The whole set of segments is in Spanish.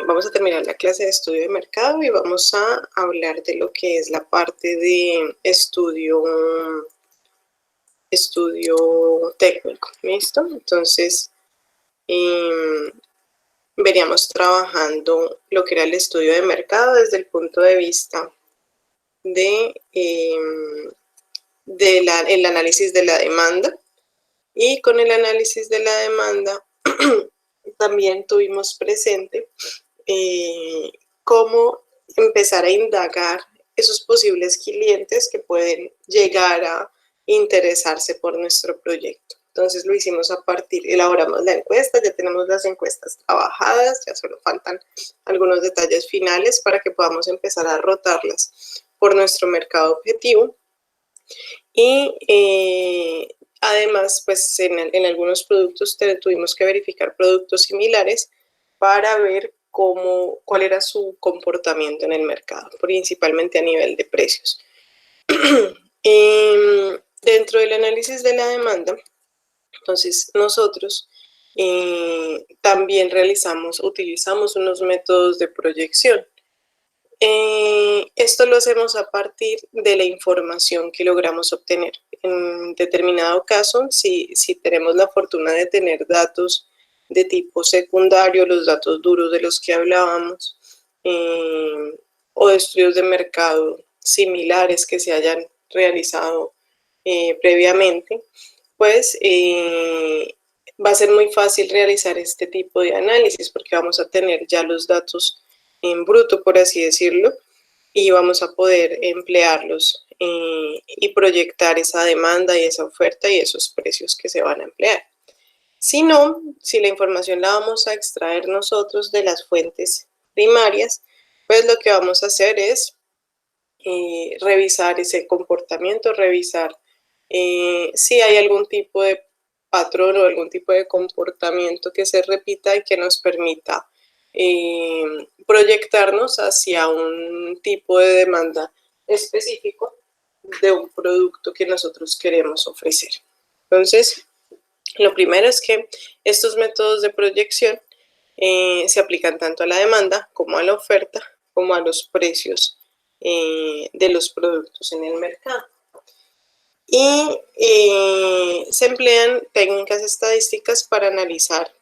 Vamos a terminar la clase de estudio de mercado y vamos a hablar de lo que es la parte de estudio técnico, ¿listo? Entonces, veríamos trabajando lo que era el estudio de mercado desde el punto de vista de el análisis de la demanda, y con el análisis de la demanda también tuvimos presente cómo empezar a indagar esos posibles clientes que pueden llegar a interesarse por nuestro proyecto. Entonces lo hicimos a partir, elaboramos la encuesta, ya tenemos las encuestas trabajadas, ya solo faltan algunos detalles finales para que podamos empezar a rotarlas por nuestro mercado objetivo. Y además, pues en algunos productos tuvimos que verificar productos similares para ver cuál era su comportamiento en el mercado, principalmente a nivel de precios. Dentro del análisis de la demanda, entonces nosotros también utilizamos unos métodos de proyección. Esto lo hacemos a partir de la información que logramos obtener. En determinado caso, si tenemos la fortuna de tener datos de tipo secundario, los datos duros de los que hablábamos, o estudios de mercado similares que se hayan realizado previamente, pues va a ser muy fácil realizar este tipo de análisis porque vamos a tener ya los datos en bruto, por así decirlo, y vamos a poder emplearlos y proyectar esa demanda y esa oferta y esos precios que se van a emplear. Si no, si la información la vamos a extraer nosotros de las fuentes primarias, pues lo que vamos a hacer es revisar ese comportamiento, revisar si hay algún tipo de patrón o algún tipo de comportamiento que se repita y que nos permita proyectarnos hacia un tipo de demanda específico de un producto que nosotros queremos ofrecer. Entonces, lo primero es que estos métodos de proyección se aplican tanto a la demanda como a la oferta, como a los precios de los productos en el mercado. Y se emplean técnicas estadísticas para analizar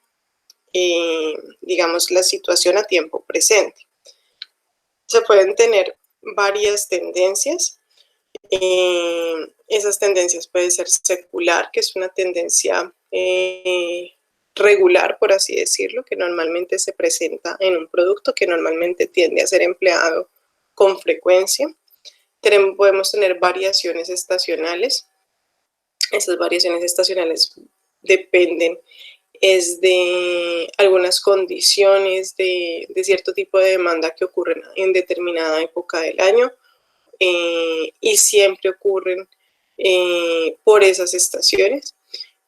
digamos, la situación a tiempo presente. Se pueden tener varias tendencias. Esas tendencias pueden ser secular, que es una tendencia regular, por así decirlo, que normalmente se presenta en un producto que normalmente tiende a ser empleado con frecuencia. Podemos tener variaciones estacionales. Esas variaciones estacionales dependen de algunas condiciones de cierto tipo de demanda que ocurren en determinada época del año y siempre ocurren por esas estaciones.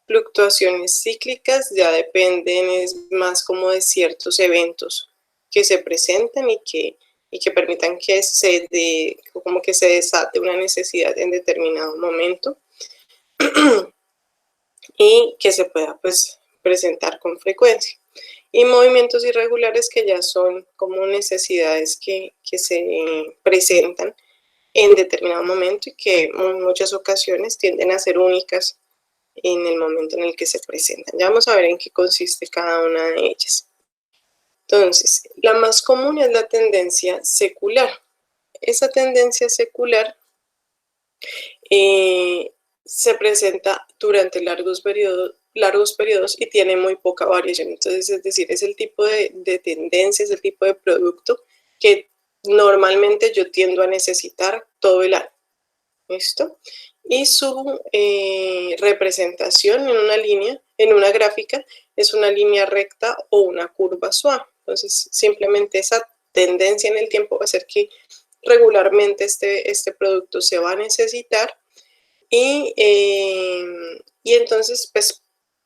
Fluctuaciones cíclicas ya dependen es más como de ciertos eventos que se presentan y que permitan que se desate una necesidad en determinado momento y que se pueda pues presentar con frecuencia. Y movimientos irregulares que ya son como necesidades que se presentan en determinado momento y que en muchas ocasiones tienden a ser únicas en el momento en el que se presentan. Ya vamos a ver en qué consiste cada una de ellas. Entonces, la más común es la tendencia secular. Esa tendencia secular se presenta durante largos periodos y tiene muy poca variación. Entonces, es decir, es el tipo de tendencia, es el tipo de producto que normalmente yo tiendo a necesitar todo el año. ¿Listo? Y su representación en una línea, en una gráfica, es una línea recta o una curva suave. Entonces, simplemente esa tendencia en el tiempo va a hacer que regularmente este producto se va a necesitar y entonces, pues,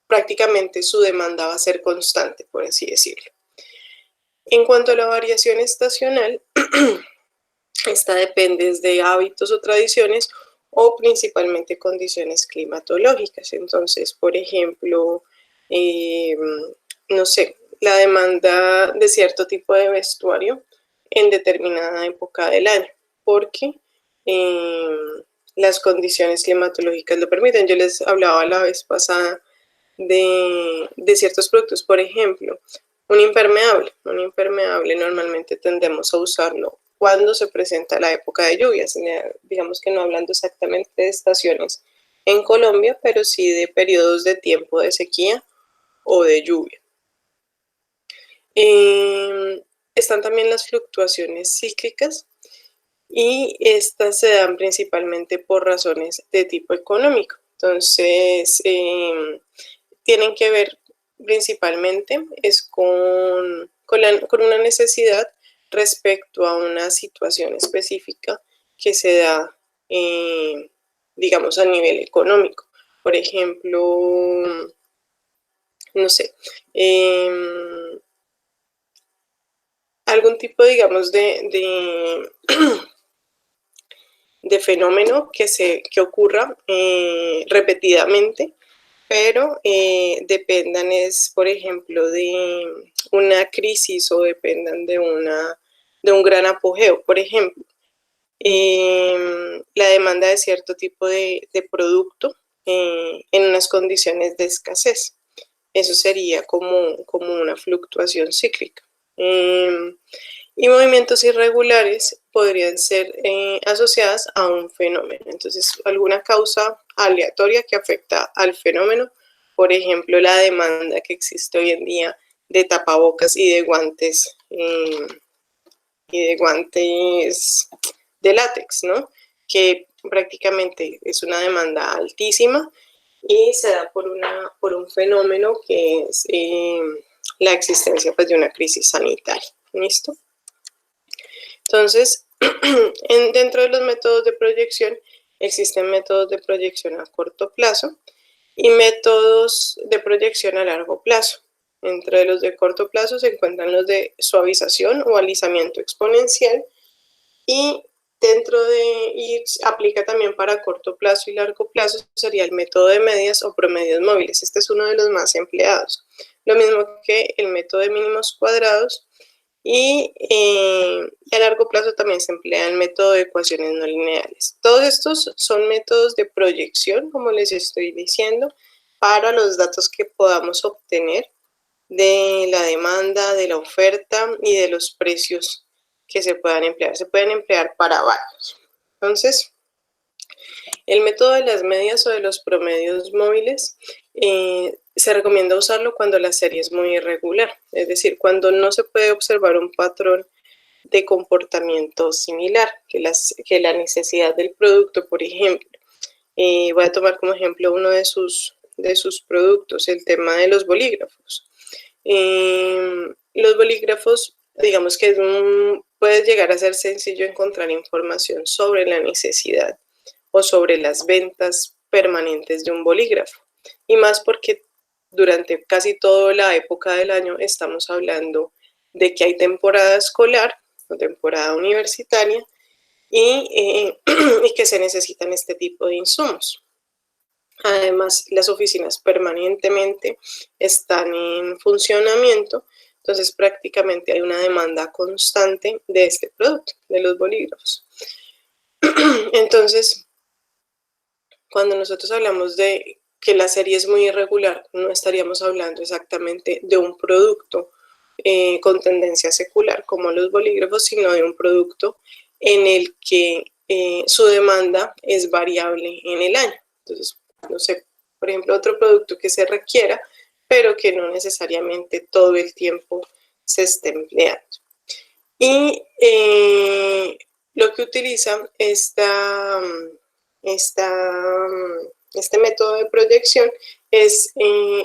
prácticamente su demanda va a ser constante, por así decirlo. En cuanto a la variación estacional, esta depende de hábitos o tradiciones o principalmente condiciones climatológicas. Entonces, por ejemplo, no sé, la demanda de cierto tipo de vestuario en determinada época del año, porque las condiciones climatológicas lo permiten. Yo les hablaba la vez pasada de ciertos productos, por ejemplo, un impermeable normalmente tendemos a usarlo cuando se presenta la época de lluvias, digamos que no hablando exactamente de estaciones en Colombia, pero sí de periodos de tiempo de sequía o de lluvia. Están también las fluctuaciones cíclicas y estas se dan principalmente por razones de tipo económico. Entonces, tienen que ver principalmente es con una necesidad respecto a una situación específica que se da, digamos, a nivel económico. Por ejemplo, no sé, algún tipo, digamos, de fenómeno que ocurra repetidamente, pero dependan por ejemplo, de una crisis o dependan de un gran apogeo. Por ejemplo, la demanda de cierto tipo de producto en unas condiciones de escasez. Eso sería como una fluctuación cíclica. Y movimientos irregulares podrían ser asociadas a un fenómeno. Entonces, alguna causa aleatoria que afecta al fenómeno, por ejemplo, la demanda que existe hoy en día de tapabocas y de guantes de látex, ¿no? Que prácticamente es una demanda altísima y se da por un fenómeno que es la existencia, pues, de una crisis sanitaria. ¿Listo? Entonces, dentro de los métodos de proyección, existen métodos de proyección a corto plazo y métodos de proyección a largo plazo. Entre los de corto plazo se encuentran los de suavización o alisamiento exponencial y aplica también para corto plazo y largo plazo, sería el método de medias o promedios móviles. Este es uno de los más empleados. Lo mismo que el método de mínimos cuadrados. Y a largo plazo también se emplea el método de ecuaciones no lineales. Todos estos son métodos de proyección, como les estoy diciendo, para los datos que podamos obtener de la demanda, de la oferta y de los precios que se puedan emplear. Se pueden emplear para varios. Entonces, el método de las medias o de los promedios móviles se recomienda usarlo cuando la serie es muy irregular, es decir, cuando no se puede observar un patrón de comportamiento similar que la necesidad del producto. Por ejemplo, voy a tomar como ejemplo uno de sus productos, el tema de los bolígrafos. Los bolígrafos, digamos que puede llegar a ser sencillo encontrar información sobre la necesidad o sobre las ventas permanentes de un bolígrafo, y más porque durante casi toda la época del año estamos hablando de que hay temporada escolar o temporada universitaria y que se necesitan este tipo de insumos. Además, las oficinas permanentemente están en funcionamiento, entonces prácticamente hay una demanda constante de este producto, de los bolígrafos. Entonces, cuando nosotros hablamos de que la serie es muy irregular, no estaríamos hablando exactamente de un producto con tendencia secular como los bolígrafos, sino de un producto en el que su demanda es variable en el año. Entonces, no sé, por ejemplo, otro producto que se requiera, pero que no necesariamente todo el tiempo se esté empleando. Y lo que utiliza este método de proyección es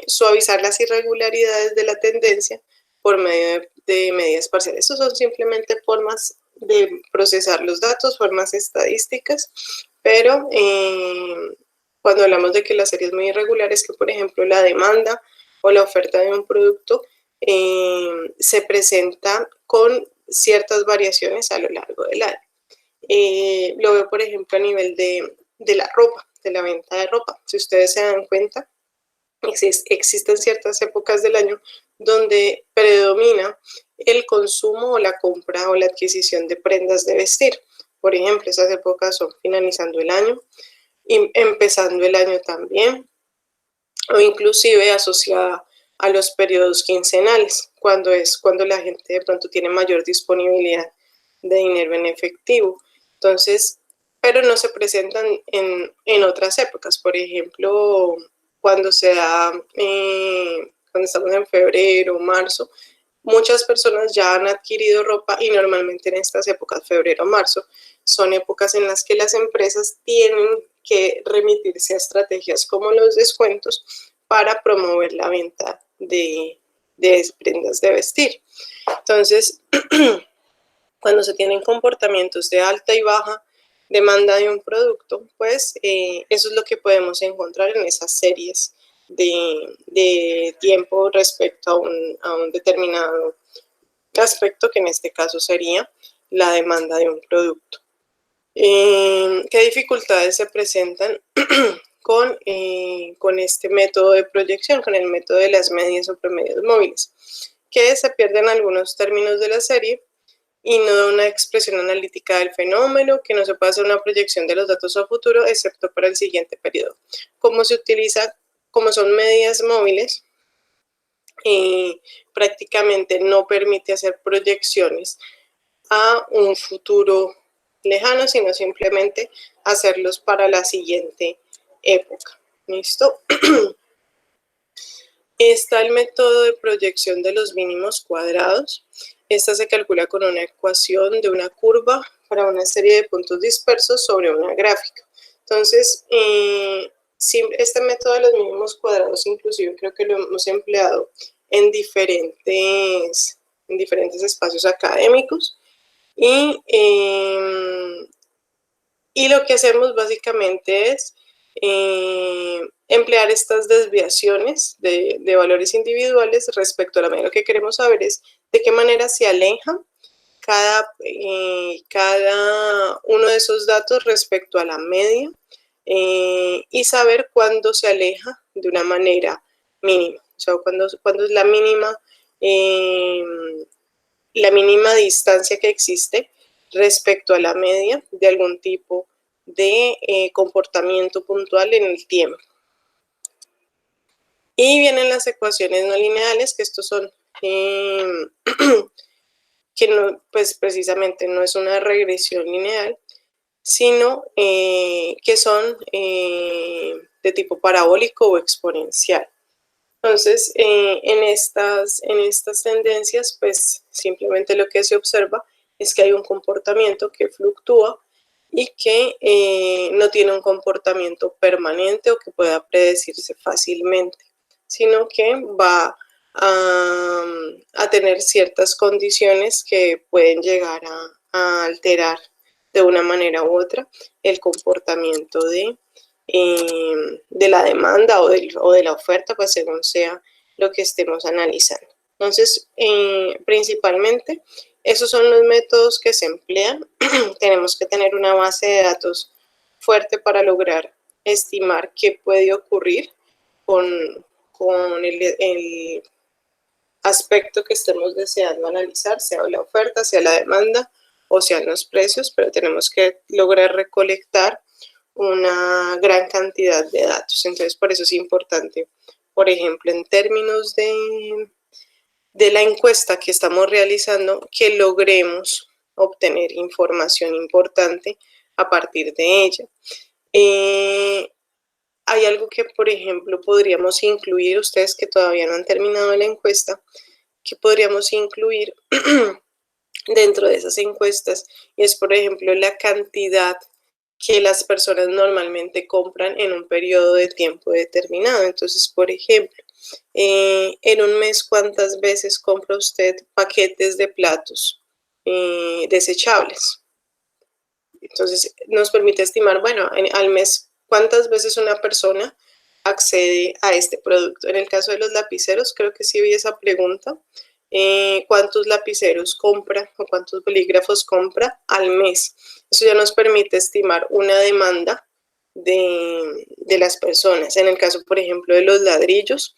suavizar las irregularidades de la tendencia por medio de medidas parciales. Estos son simplemente formas de procesar los datos, formas estadísticas, pero cuando hablamos de que la serie es muy irregular, es que, por ejemplo, la demanda o la oferta de un producto se presenta con ciertas variaciones a lo largo del año. Lo veo, por ejemplo, a nivel de la ropa, de la venta de ropa. Si ustedes se dan cuenta, existen ciertas épocas del año donde predomina el consumo o la compra o la adquisición de prendas de vestir. Por ejemplo, esas épocas son finalizando el año y empezando el año también, o inclusive asociada a los periodos quincenales, cuando la gente de pronto tiene mayor disponibilidad de dinero en efectivo. Entonces, pero no se presentan en otras épocas. Por ejemplo, cuando cuando estamos en febrero, marzo, muchas personas ya han adquirido ropa y normalmente en estas épocas, febrero, marzo, son épocas en las que las empresas tienen que remitirse a estrategias como los descuentos para promover la venta de prendas de vestir. Entonces, cuando se tienen comportamientos de alta y baja demanda de un producto, pues eso es lo que podemos encontrar en esas series de tiempo respecto a un determinado aspecto, que en este caso sería la demanda de un producto. ¿Qué dificultades se presentan con este método de proyección, con el método de las medias o promedios móviles? Que se pierden algunos términos de la serie y no da una expresión analítica del fenómeno, que no se puede hacer una proyección de los datos a futuro, excepto para el siguiente periodo. Como son medias móviles, prácticamente no permite hacer proyecciones a un futuro lejano, sino simplemente hacerlos para la siguiente época. ¿Listo? Está el método de proyección de los mínimos cuadrados. Esta se calcula con una ecuación de una curva para una serie de puntos dispersos sobre una gráfica. Entonces, este método de los mínimos cuadrados, inclusive creo que lo hemos empleado en diferentes espacios académicos. Y lo que hacemos básicamente es emplear estas desviaciones de valores individuales respecto a la media. Lo que queremos saber es de qué manera se aleja cada uno de esos datos respecto a la media, y saber cuándo se aleja de una manera mínima. O sea, cuándo es la mínima distancia que existe respecto a la media de algún tipo de comportamiento puntual en el tiempo. Y vienen las ecuaciones no lineales, que estos son, que no, pues precisamente no es una regresión lineal, sino que son de tipo parabólico o exponencial. Entonces, en estas tendencias, pues simplemente lo que se observa es que hay un comportamiento que fluctúa y que no tiene un comportamiento permanente o que pueda predecirse fácilmente, sino que va a tener ciertas condiciones que pueden llegar a alterar de una manera u otra el comportamiento de la demanda o de la oferta, pues según sea lo que estemos analizando. Entonces, principalmente, esos son los métodos que se emplean. Tenemos que tener una base de datos fuerte para lograr estimar qué puede ocurrir con el aspecto que estemos deseando analizar, sea la oferta, sea la demanda o sean los precios, pero tenemos que lograr recolectar una gran cantidad de datos. Entonces, por eso es importante, por ejemplo, en términos de la encuesta que estamos realizando, que logremos obtener información importante a partir de ella. Hay algo que, por ejemplo, podríamos incluir, ustedes que todavía no han terminado la encuesta, que podríamos incluir dentro de esas encuestas, y es, por ejemplo, la cantidad que las personas normalmente compran en un periodo de tiempo determinado. Entonces, por ejemplo, en un mes, ¿cuántas veces compra usted paquetes de platos desechables? Entonces, nos permite estimar, bueno, al mes, ¿cuántas veces una persona accede a este producto? En el caso de los lapiceros, creo que sí vi esa pregunta. ¿Cuántos lapiceros compra o cuántos bolígrafos compra al mes? Eso ya nos permite estimar una demanda de las personas. En el caso, por ejemplo, de los ladrillos,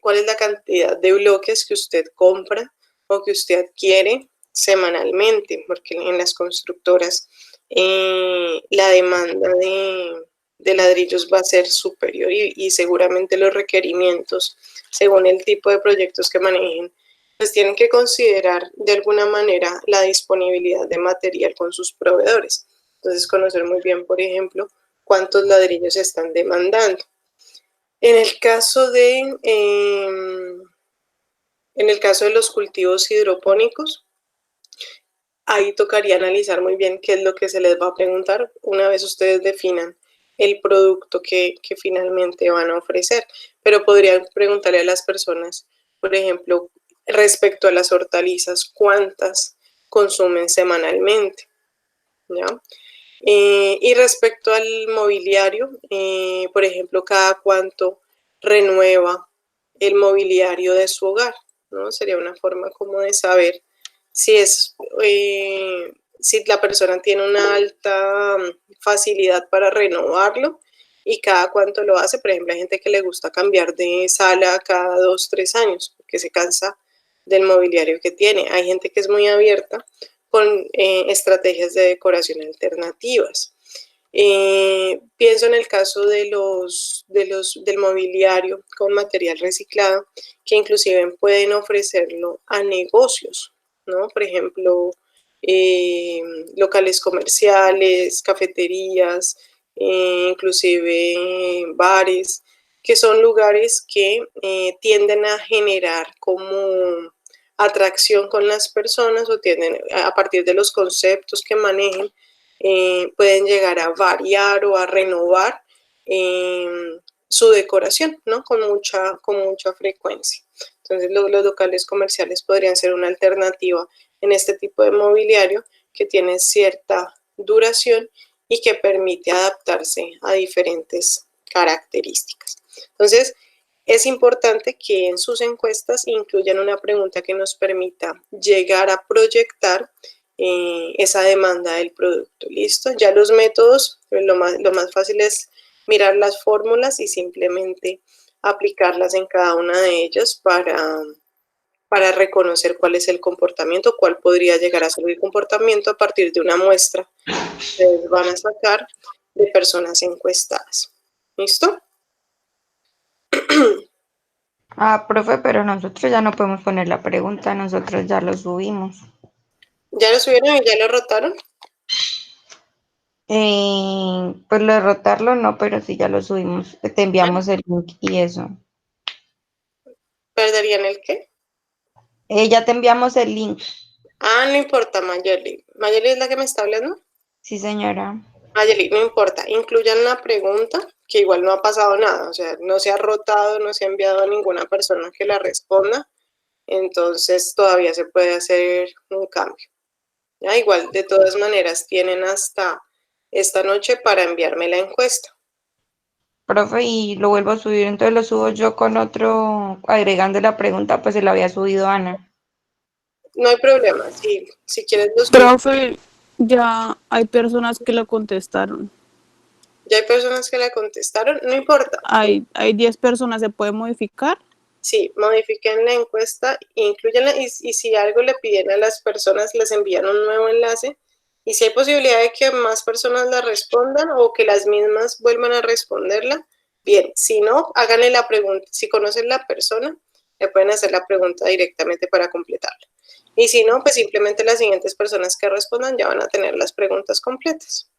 cuál es la cantidad de bloques que usted compra o que usted adquiere semanalmente, porque en las constructoras la demanda de ladrillos va a ser superior y seguramente los requerimientos, según el tipo de proyectos que manejen, pues tienen que considerar de alguna manera la disponibilidad de material con sus proveedores. Entonces, conocer muy bien, por ejemplo, cuántos ladrillos están demandando. En el caso de los cultivos hidropónicos, ahí tocaría analizar muy bien qué es lo que se les va a preguntar una vez ustedes definan el producto que finalmente van a ofrecer. Pero podrían preguntarle a las personas, por ejemplo, respecto a las hortalizas, ¿cuántas consumen semanalmente? ¿Ya? Y respecto al mobiliario, por ejemplo, cada cuánto renueva el mobiliario de su hogar, ¿no? Sería una forma como de saber si si la persona tiene una alta facilidad para renovarlo y cada cuánto lo hace. Por ejemplo, hay gente que le gusta cambiar de sala cada 2, 3 años porque se cansa del mobiliario que tiene. Hay gente que es muy abierta con estrategias de decoración alternativas. Pienso en el caso del mobiliario con material reciclado, que inclusive pueden ofrecerlo a negocios, ¿no? Por ejemplo, locales comerciales, cafeterías, inclusive bares, que son lugares que tienden a generar como atracción con las personas o tienden, a partir de los conceptos que manejen, pueden llegar a variar o a renovar su decoración, ¿no? Con mucha frecuencia. Entonces, los locales comerciales podrían ser una alternativa en este tipo de mobiliario que tiene cierta duración y que permite adaptarse a diferentes características. Entonces, es importante que en sus encuestas incluyan una pregunta que nos permita llegar a proyectar esa demanda del producto. ¿Listo? Ya los métodos, pues lo más fácil es mirar las fórmulas y simplemente aplicarlas en cada una de ellas para reconocer cuál es el comportamiento, cuál podría llegar a ser el comportamiento a partir de una muestra que ustedes van a sacar de personas encuestadas. ¿Listo? Profe, pero nosotros ya no podemos poner la pregunta, nosotros ya lo subimos. ¿Ya lo subieron y ya lo rotaron? Pues lo de rotarlo no, pero sí ya lo subimos. Te enviamos el link y eso. ¿Perderían el qué? Ya te enviamos el link. No importa, Mayeli. ¿Mayeli es la que me está hablando? Sí, señora. Mayeli, no importa. Incluyan la pregunta, que igual no ha pasado nada. O sea, no se ha rotado, no se ha enviado a ninguna persona que la responda. Entonces todavía se puede hacer un cambio. ¿Ya? Igual, de todas maneras, tienen hasta esta noche para enviarme la encuesta. Profe, y lo vuelvo a subir, entonces lo subo yo con otro, agregando la pregunta, pues se la había subido Ana. No hay problema. Si quieres lo subo. Profe, ya hay personas que lo contestaron. Ya hay personas que la contestaron. No importa. Hay 10 personas, ¿se puede modificar? Sí, modifiquen la encuesta, incluyanla y si algo le piden a las personas, les envían un nuevo enlace. Y si hay posibilidad de que más personas la respondan o que las mismas vuelvan a responderla, bien. Si no, háganle la pregunta. Si conocen la persona, le pueden hacer la pregunta directamente para completarla. Y si no, pues simplemente las siguientes personas que respondan ya van a tener las preguntas completas.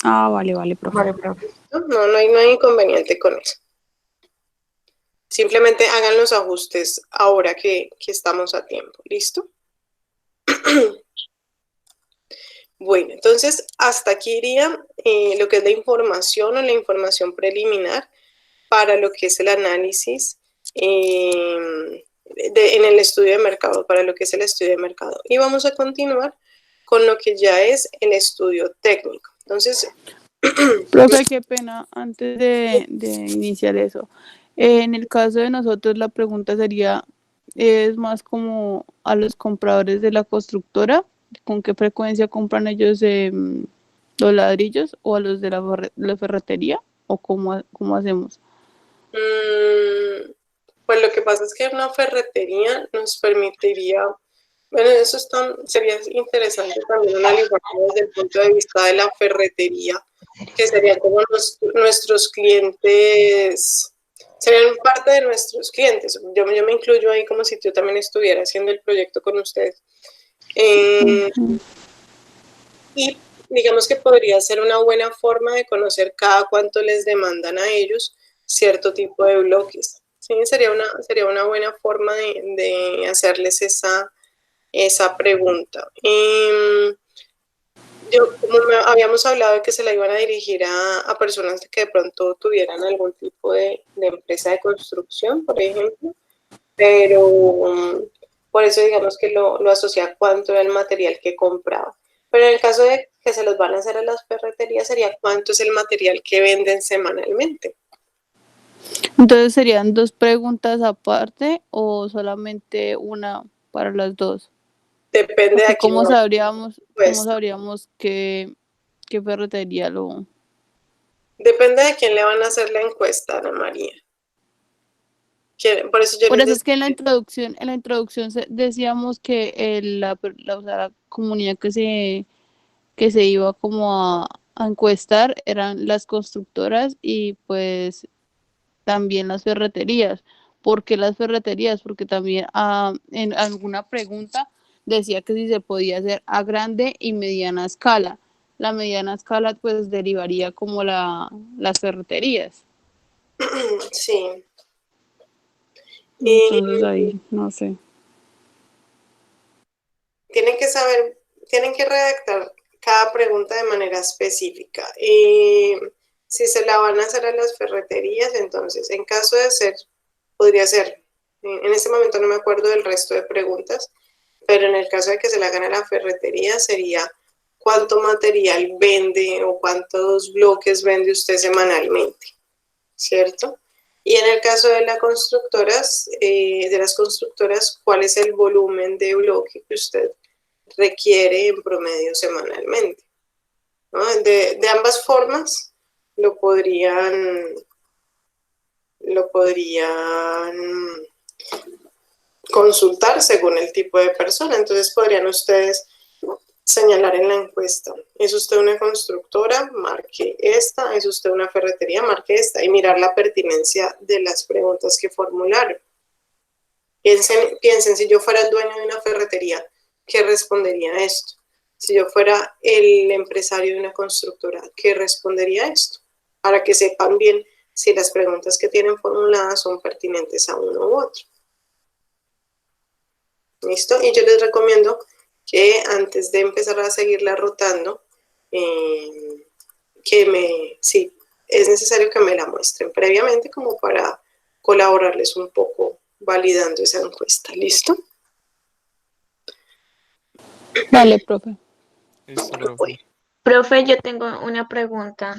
Vale, profe. Vale, profe. No hay inconveniente con eso. Simplemente hagan los ajustes ahora que estamos a tiempo. ¿Listo? Bueno, entonces hasta aquí iría lo que es la información o la información preliminar para lo que es el análisis en el estudio de mercado, para lo que es el estudio de mercado. Y vamos a continuar con lo que ya es el estudio técnico. Entonces, Profe, qué pena, antes de iniciar eso. En el caso de nosotros, la pregunta sería, es más como a los compradores de la constructora, ¿con qué frecuencia compran ellos los ladrillos o a los de la ferretería? ¿O cómo hacemos? Pues lo que pasa es que una ferretería nos permitiría, bueno, sería interesante también analizarlo desde el punto de vista de la ferretería, que serían como nuestros clientes, serían parte de nuestros clientes. Yo me incluyo ahí como si yo también estuviera haciendo el proyecto con ustedes. Y digamos que podría ser una buena forma de conocer cada cuánto les demandan a ellos cierto tipo de bloques. Sí, sería una buena forma de hacerles esa pregunta. Como habíamos hablado de que se la iban a dirigir a personas que de pronto tuvieran algún tipo de empresa de construcción, por ejemplo, pero por eso digamos que lo asocia a cuánto era el material que compraba. Pero en el caso de que se los van a hacer a las ferreterías, sería cuánto es el material que venden semanalmente. Entonces, ¿serían dos preguntas aparte o solamente una para las dos? Depende de Porque a quién ¿cómo va sabríamos qué ferretería lo... Depende de quién le van a hacer la encuesta, Ana María. Por eso yo Por les eso es que decía, en la introducción decíamos que o sea, la comunidad que se iba como a encuestar eran las constructoras y pues también las ferreterías. ¿Por qué las ferreterías? Porque también en alguna pregunta decía que si se podía hacer a grande y mediana escala. La mediana escala pues derivaría como las ferreterías. sí. Entonces ahí, no sé. Tienen que saber, tienen que redactar cada pregunta de manera específica. Si se la van a hacer a las ferreterías, entonces, en caso de ser, podría ser, en este momento no me acuerdo del resto de preguntas, pero en el caso de que se la hagan a la ferretería, sería cuánto material vende o cuántos bloques vende usted semanalmente, ¿cierto? Y en el caso de las constructoras, ¿cuál es el volumen de bloque que usted requiere en promedio semanalmente? ¿No? De ambas formas lo podrían consultar según el tipo de persona. Entonces podrían ustedes señalar en la encuesta, ¿es usted una constructora? Marque esta. ¿Es usted una ferretería? Marque esta. Y mirar la pertinencia de las preguntas que formularon. Piensen, si yo fuera el dueño de una ferretería, ¿qué respondería a esto? Si yo fuera el empresario de una constructora, ¿qué respondería a esto? Para que sepan bien si las preguntas que tienen formuladas son pertinentes a uno u otro. ¿Listo? Y yo les recomiendo que antes de empezar a seguirla rotando, si es necesario que me la muestren previamente como para colaborarles un poco validando esa encuesta. ¿Listo? Vale, profe. Listo, profe. Profe, yo tengo una pregunta.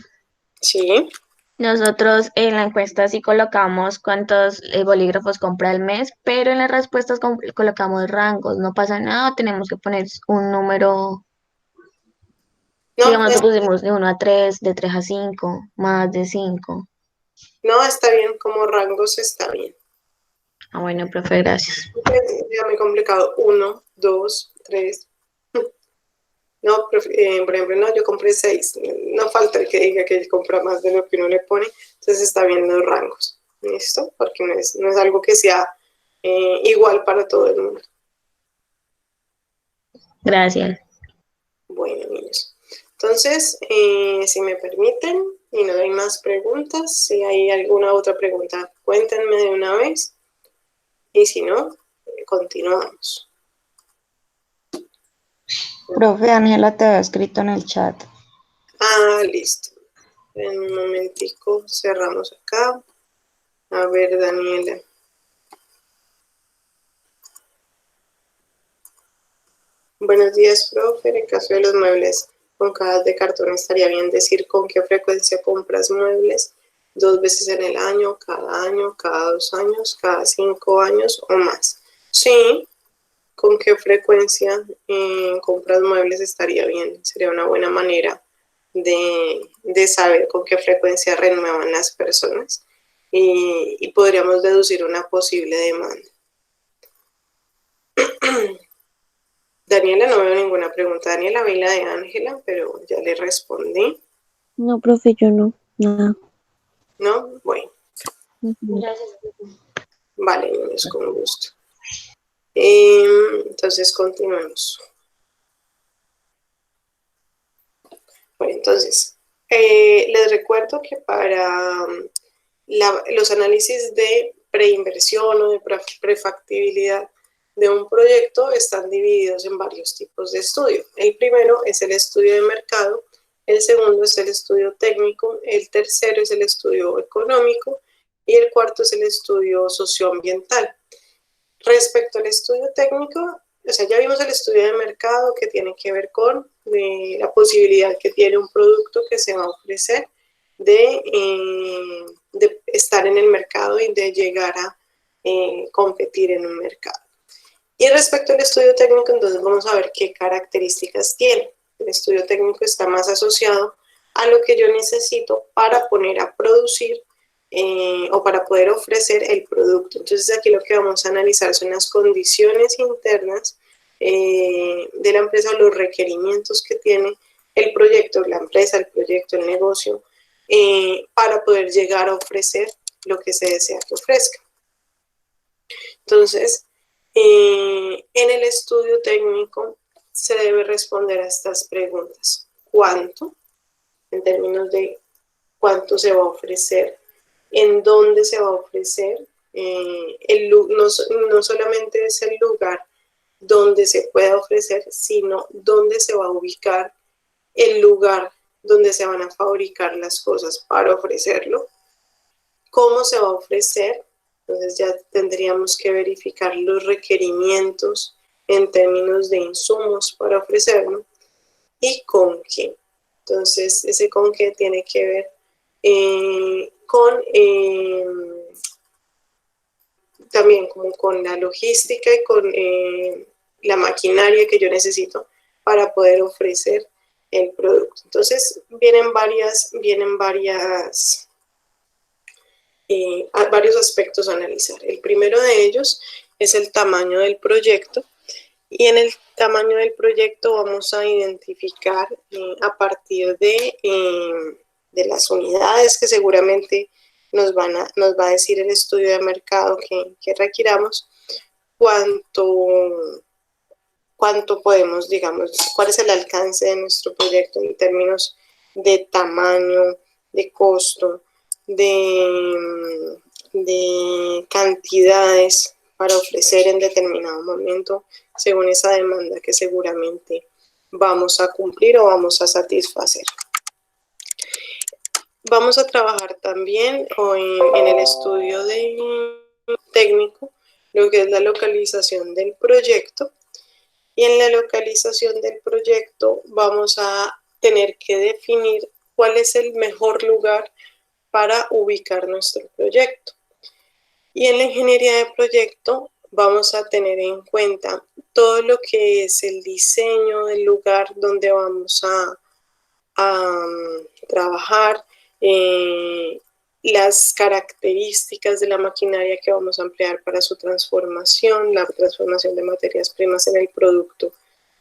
Sí. Nosotros en la encuesta sí colocamos cuántos bolígrafos compra al mes, pero en las respuestas colocamos rangos. No pasa nada, tenemos que poner un número. No, Digamos, nosotros pusimos de 1 a 3, de 3 a 5, más de 5. no, está bien, como rangos está bien. Ah, bueno, profe, gracias. Ya me he complicado. 1, 2, 3. No, por ejemplo, no, yo compré 6. No falta el que diga que él compra más de lo que uno le pone. Entonces está bien los rangos. ¿Listo? Porque no es algo que sea igual para todo el mundo. Gracias. Bueno, niños. Entonces, si me permiten, y no hay más preguntas, si hay alguna otra pregunta, cuéntenme de una vez. Y si no, continuamos. Profe, Daniela te había escrito en el chat. Ah, listo. En un momentico cerramos acá. A ver, Daniela. Buenos días, profe. En el caso de los muebles con cajas de cartón, estaría bien decir con qué frecuencia compras muebles. 2 veces en el año, cada 2 años, cada 5 años o más. Sí, con qué frecuencia compras muebles estaría bien. Sería una buena manera de saber con qué frecuencia renuevan las personas. y podríamos deducir una posible demanda. Daniela, no veo ninguna pregunta. Daniela, vi la de Ángela, pero ya le respondí. No, profe, yo no. Nada. ¿No? Bueno, Gracias. vale, niños, con gusto. Entonces, continuemos. Bueno, entonces, les recuerdo que para los análisis de preinversión o de prefactibilidad de un proyecto están divididos en varios tipos de estudio. El primero es el estudio de mercado, el segundo es el estudio técnico, el tercero es el estudio económico y el cuarto es el estudio socioambiental. Respecto al estudio técnico, o sea, ya vimos el estudio de mercado que tiene que ver con la posibilidad que tiene un producto que se va a ofrecer de estar en el mercado y de llegar a competir en un mercado. Y respecto al estudio técnico, entonces vamos a ver qué características tiene. El estudio técnico está más asociado a lo que yo necesito para poner a producir o para poder ofrecer el producto. Entonces aquí lo que vamos a analizar son las condiciones internas de la empresa, los requerimientos que tiene el proyecto, la empresa, el proyecto, el negocio, para poder llegar a ofrecer lo que se desea que ofrezca. Entonces, en el estudio técnico se debe responder a estas preguntas. ¿Cuánto? En términos de cuánto se va a ofrecer, en dónde se va a ofrecer, no solamente es el lugar donde se pueda ofrecer, sino dónde se va a ubicar el lugar donde se van a fabricar las cosas para ofrecerlo, cómo se va a ofrecer. Entonces ya tendríamos que verificar los requerimientos en términos de insumos para ofrecerlo y con qué. Entonces ese con qué tiene que ver también como con la logística y con la maquinaria que yo necesito para poder ofrecer el producto. Entonces vienen varios aspectos a analizar. El primero de ellos es el tamaño del proyecto, y en el tamaño del proyecto vamos a identificar a partir de las unidades que seguramente nos va a decir el estudio de mercado que requiramos, cuánto podemos, digamos, cuál es el alcance de nuestro proyecto en términos de tamaño, de costo, de cantidades para ofrecer en determinado momento según esa demanda que seguramente vamos a cumplir o vamos a satisfacer. Vamos a trabajar también en el estudio técnico lo que es la localización del proyecto, y en la localización del proyecto vamos a tener que definir cuál es el mejor lugar para ubicar nuestro proyecto. Y en la ingeniería de proyecto vamos a tener en cuenta todo lo que es el diseño del lugar donde vamos a trabajar, las características de la maquinaria que vamos a emplear para su transformación, la transformación de materias primas en el producto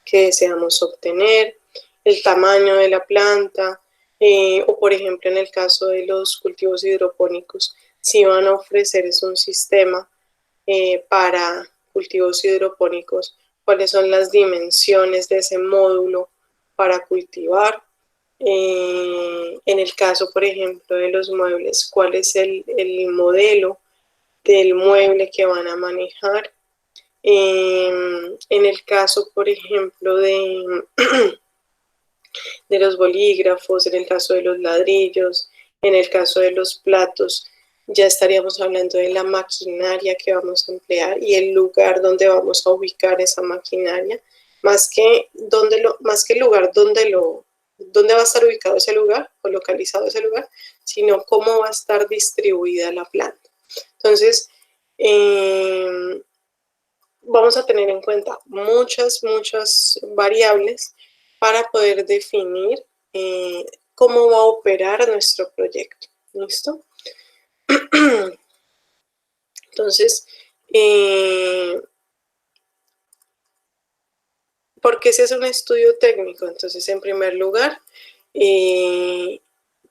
que deseamos obtener, el tamaño de la planta, o por ejemplo en el caso de los cultivos hidropónicos, si van a ofrecer un sistema para cultivos hidropónicos, cuáles son las dimensiones de ese módulo para cultivar. En el caso, por ejemplo, de los muebles, cuál es el modelo del mueble que van a manejar. En el caso, por ejemplo, de los bolígrafos, en el caso de los ladrillos, en el caso de los platos, ya estaríamos hablando de la maquinaria que vamos a emplear y el lugar donde vamos a ubicar esa maquinaria, más que el lugar dónde va a estar ubicado ese lugar o localizado ese lugar, sino cómo va a estar distribuida la planta. Entonces, vamos a tener en cuenta muchas variables para poder definir cómo va a operar nuestro proyecto. ¿Listo? Entonces, ¿por qué se hace un estudio técnico? Entonces, en primer lugar,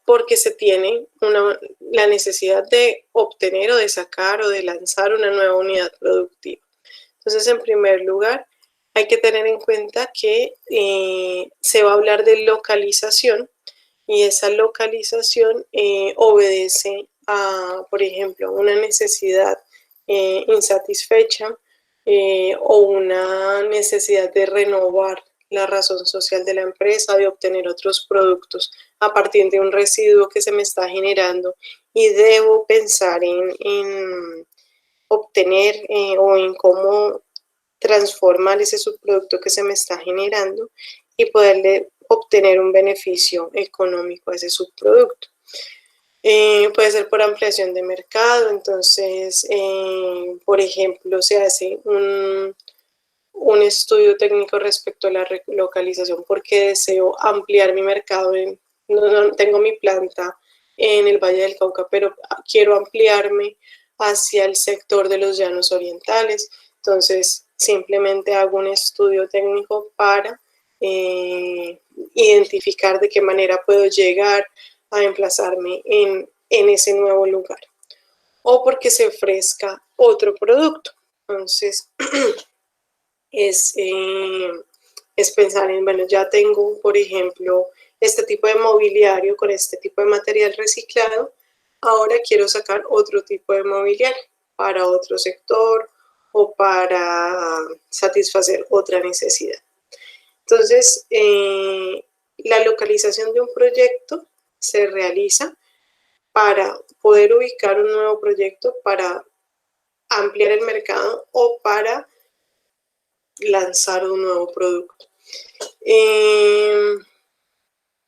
porque se tiene la necesidad de obtener o de sacar o de lanzar una nueva unidad productiva. Entonces, en primer lugar, hay que tener en cuenta que se va a hablar de localización y esa localización obedece a, por ejemplo, una necesidad insatisfecha o una necesidad de renovar la razón social de la empresa, de obtener otros productos a partir de un residuo que se me está generando y debo pensar en obtener o en cómo transformar ese subproducto que se me está generando y poderle obtener un beneficio económico a ese subproducto. Puede ser por ampliación de mercado, entonces, por ejemplo, se hace un estudio técnico respecto a la relocalización porque deseo ampliar mi mercado. No tengo mi planta en el Valle del Cauca, pero quiero ampliarme hacia el sector de los llanos orientales. Entonces, simplemente hago un estudio técnico para identificar de qué manera puedo llegar a emplazarme en ese nuevo lugar. O porque se ofrezca otro producto. Entonces, es pensar en, bueno, ya tengo, por ejemplo, este tipo de mobiliario con este tipo de material reciclado, ahora quiero sacar otro tipo de mobiliario para otro sector o para satisfacer otra necesidad. Entonces, la localización de un proyecto se realiza para poder ubicar un nuevo proyecto, para ampliar el mercado o para lanzar un nuevo producto.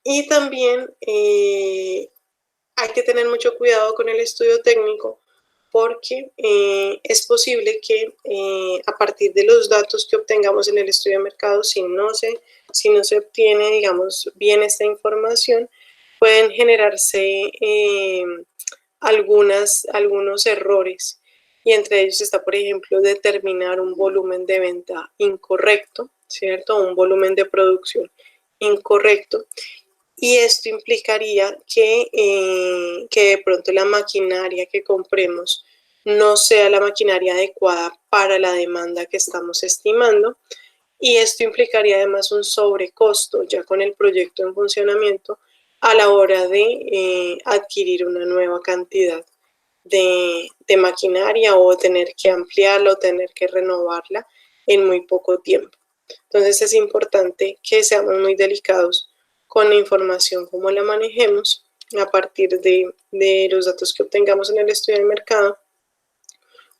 Y también hay que tener mucho cuidado con el estudio técnico porque es posible que a partir de los datos que obtengamos en el estudio de mercado, si no se obtiene, digamos, bien esta información, pueden generarse algunos errores. Y entre ellos está, por ejemplo, determinar un volumen de venta incorrecto, ¿cierto? Un volumen de producción incorrecto. Y esto implicaría que de pronto la maquinaria que compremos no sea la maquinaria adecuada para la demanda que estamos estimando. Y esto implicaría además un sobrecosto ya con el proyecto en funcionamiento a la hora de adquirir una nueva cantidad de maquinaria o tener que ampliarla o tener que renovarla en muy poco tiempo. Entonces es importante que seamos muy delicados con la información, cómo la manejemos a partir de los datos que obtengamos en el estudio del mercado,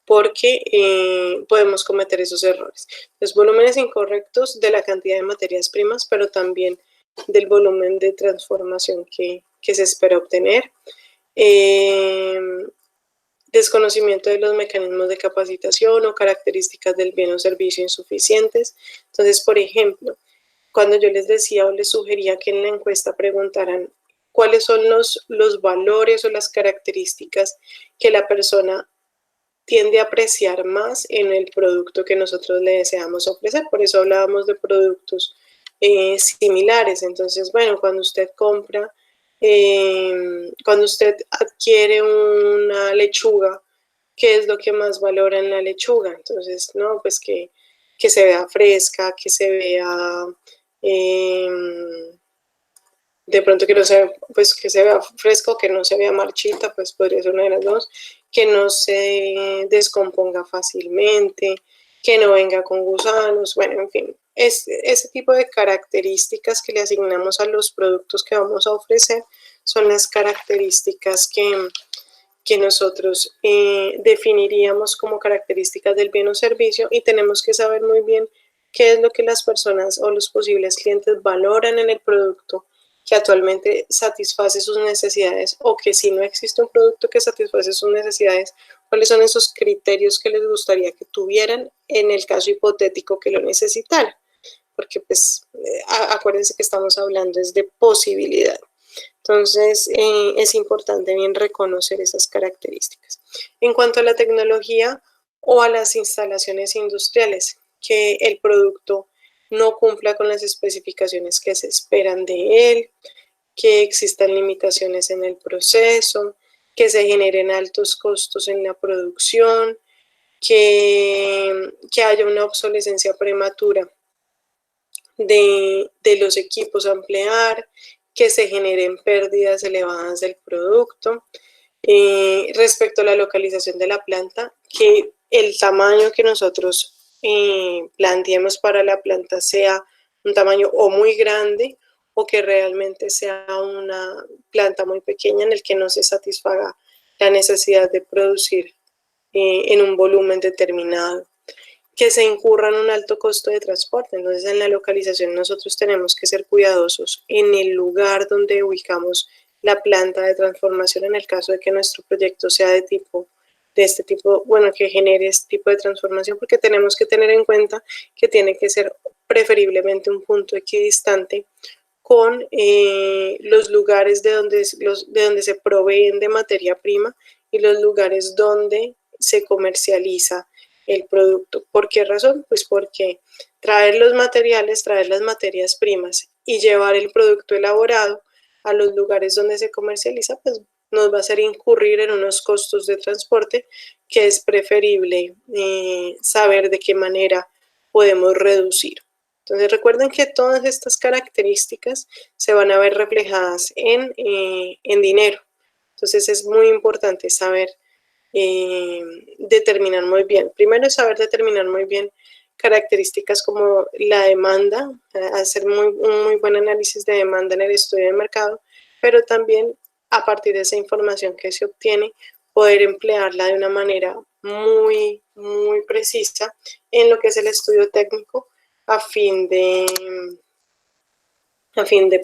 porque podemos cometer esos errores. Los volúmenes incorrectos de la cantidad de materias primas, pero también del volumen de transformación que se espera obtener. Desconocimiento de los mecanismos de capacitación o características del bien o servicio insuficientes. Entonces, por ejemplo, cuando yo les decía o les sugería que en la encuesta preguntaran cuáles son los valores o las características que la persona tiende a apreciar más en el producto que nosotros le deseamos ofrecer. Por eso hablábamos de productos similares. Entonces, bueno, cuando usted compra, cuando usted adquiere una lechuga, ¿qué es lo que más valora en la lechuga? Entonces, no, pues que se vea fresca, que se vea, de pronto que no se, pues que se vea fresco, que no se vea marchita, pues podría ser una de las dos, que no se descomponga fácilmente, que no venga con gusanos, bueno, en fin, ese tipo de características que le asignamos a los productos que vamos a ofrecer son las características que nosotros definiríamos como características del bien o servicio, y tenemos que saber muy bien qué es lo que las personas o los posibles clientes valoran en el producto que actualmente satisface sus necesidades, o que si no existe un producto que satisface sus necesidades, cuáles son esos criterios que les gustaría que tuvieran en el caso hipotético que lo necesitaran, porque pues acuérdense que estamos hablando es de posibilidad. Entonces, es importante bien reconocer esas características. En cuanto a la tecnología o a las instalaciones industriales, que el producto no cumpla con las especificaciones que se esperan de él, que existan limitaciones en el proceso, que se generen altos costos en la producción, que haya una obsolescencia prematura de los equipos a emplear, que se generen pérdidas elevadas del producto. Respecto a la localización de la planta, que el tamaño que nosotros planteemos para la planta sea un tamaño o muy grande o que realmente sea una planta muy pequeña en el que no se satisfaga la necesidad de producir en un volumen determinado, que se incurra en un alto costo de transporte. Entonces, en la localización nosotros tenemos que ser cuidadosos en el lugar donde ubicamos la planta de transformación en el caso de que nuestro proyecto sea de este tipo, bueno, que genere este tipo de transformación, porque tenemos que tener en cuenta que tiene que ser preferiblemente un punto equidistante con los lugares de donde se proveen de materia prima y los lugares donde se comercializa el producto. ¿Por qué razón? Pues porque traer los materiales, traer las materias primas y llevar el producto elaborado a los lugares donde se comercializa, pues nos va a hacer incurrir en unos costos de transporte que es preferible saber de qué manera podemos reducir. Entonces recuerden que todas estas características se van a ver reflejadas en dinero. Entonces es muy importante saber determinar muy bien. Primero es saber determinar muy bien características como la demanda, hacer un muy buen análisis de demanda en el estudio de mercado, pero también a partir de esa información que se obtiene, poder emplearla de una manera muy, muy precisa en lo que es el estudio técnico a fin de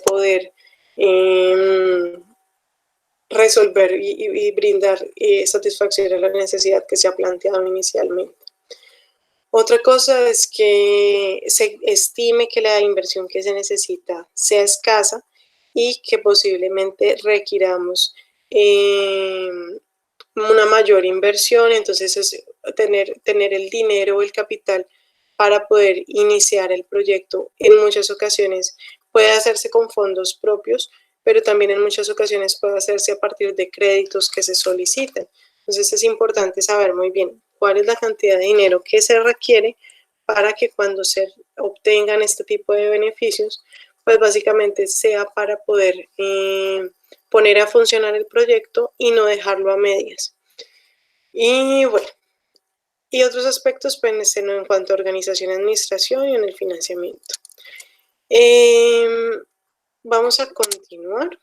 poder resolver y brindar satisfacción a la necesidad que se ha planteado inicialmente. Otra cosa es que se estime que la inversión que se necesita sea escasa y que posiblemente requiramos una mayor inversión. Entonces es tener el dinero o el capital para poder iniciar el proyecto. En muchas ocasiones puede hacerse con fondos propios, pero también en muchas ocasiones puede hacerse a partir de créditos que se soliciten. Entonces es importante saber muy bien cuál es la cantidad de dinero que se requiere para que cuando se obtengan este tipo de beneficios, pues básicamente sea para poder poner a funcionar el proyecto y no dejarlo a medias. Y bueno, y otros aspectos pues, en cuanto a organización y administración y en el financiamiento. Vamos a continuar.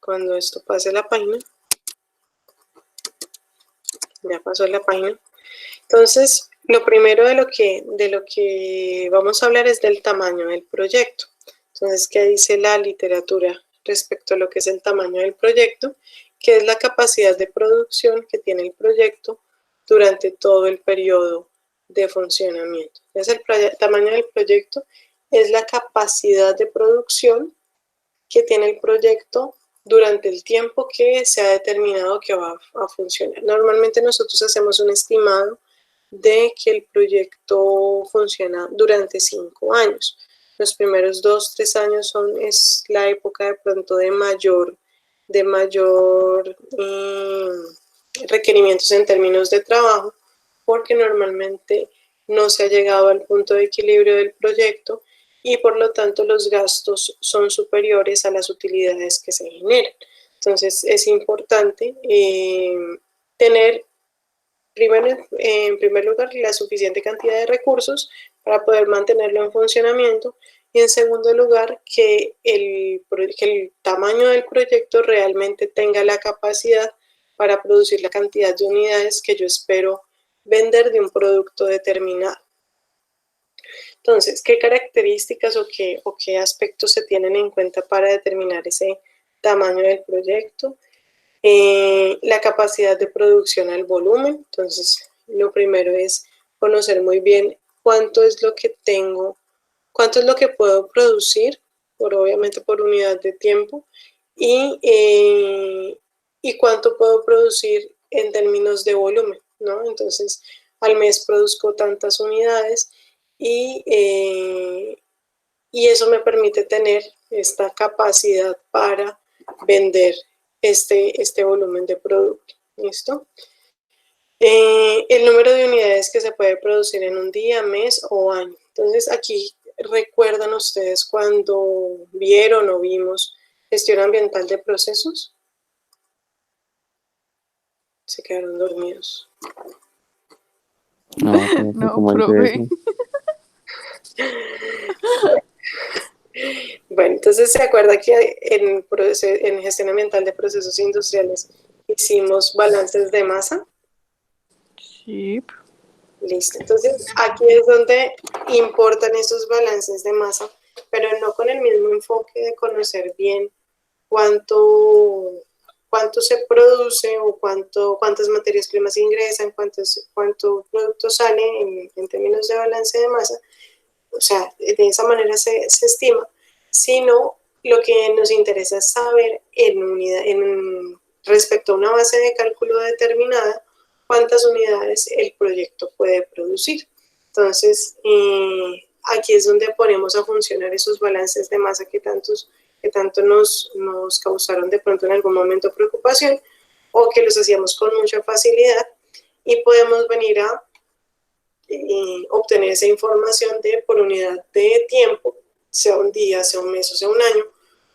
Cuando esto pase la página. Ya pasó la página. Entonces, lo primero de lo que vamos a hablar es del tamaño del proyecto. Entonces, ¿qué dice la literatura respecto a lo que es el tamaño del proyecto? Que es la capacidad de producción que tiene el proyecto durante todo el periodo de funcionamiento. Entonces, el tamaño del proyecto es la capacidad de producción que tiene el proyecto durante el tiempo que se ha determinado que va a funcionar. Normalmente nosotros hacemos un estimado de que el proyecto funciona durante 5 años. Los primeros 2, 3 años es la época de pronto de mayor requerimientos en términos de trabajo, porque normalmente no se ha llegado al punto de equilibrio del proyecto y por lo tanto los gastos son superiores a las utilidades que se generan. Entonces es importante tener en primer lugar la suficiente cantidad de recursos para poder mantenerlo en funcionamiento y en segundo lugar que el tamaño del proyecto realmente tenga la capacidad para producir la cantidad de unidades que yo espero vender de un producto determinado. Entonces, ¿qué características o qué aspectos se tienen en cuenta para determinar ese tamaño del proyecto? La capacidad de producción al volumen. Entonces, lo primero es conocer muy bien cuánto es lo que tengo cuánto es lo que puedo producir, obviamente por unidad de tiempo, y cuánto puedo producir en términos de volumen, ¿no? Entonces, al mes produzco tantas unidades y eso me permite tener esta capacidad para vender este volumen de producto. ¿Listo? El número de unidades que se puede producir en un día, mes o año. Entonces, aquí recuerdan ustedes cuando vieron o vimos gestión ambiental de procesos. Se quedaron dormidos. No, profe, No, ¿cómo dice profe. eso? Bueno, entonces se acuerda que en gestión ambiental de procesos industriales hicimos balances de masa. Sí. Listo, entonces aquí es donde importan esos balances de masa, pero no con el mismo enfoque de conocer bien cuánto se produce o cuántas materias primas ingresan, cuánto producto sale en términos de balance de masa. O sea, de esa manera se estima, sino lo que nos interesa es saber respecto a una base de cálculo determinada, cuántas unidades el proyecto puede producir. Entonces, aquí es donde ponemos a funcionar esos balances de masa que tanto nos causaron de pronto en algún momento preocupación o que los hacíamos con mucha facilidad y podemos venir a obtener esa información por unidad de tiempo, sea un día, sea un mes o sea un año,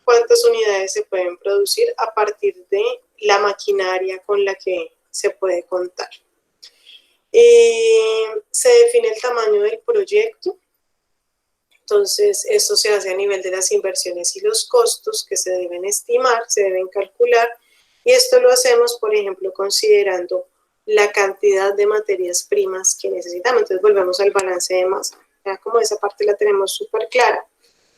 cuántas unidades se pueden producir a partir de la maquinaria con la que se puede contar. Se define el tamaño del proyecto, entonces esto se hace a nivel de las inversiones y los costos que se deben estimar, se deben calcular, y esto lo hacemos, por ejemplo, considerando la cantidad de materias primas que necesitamos. Entonces volvemos al balance de masa. Ya como esa parte la tenemos súper clara.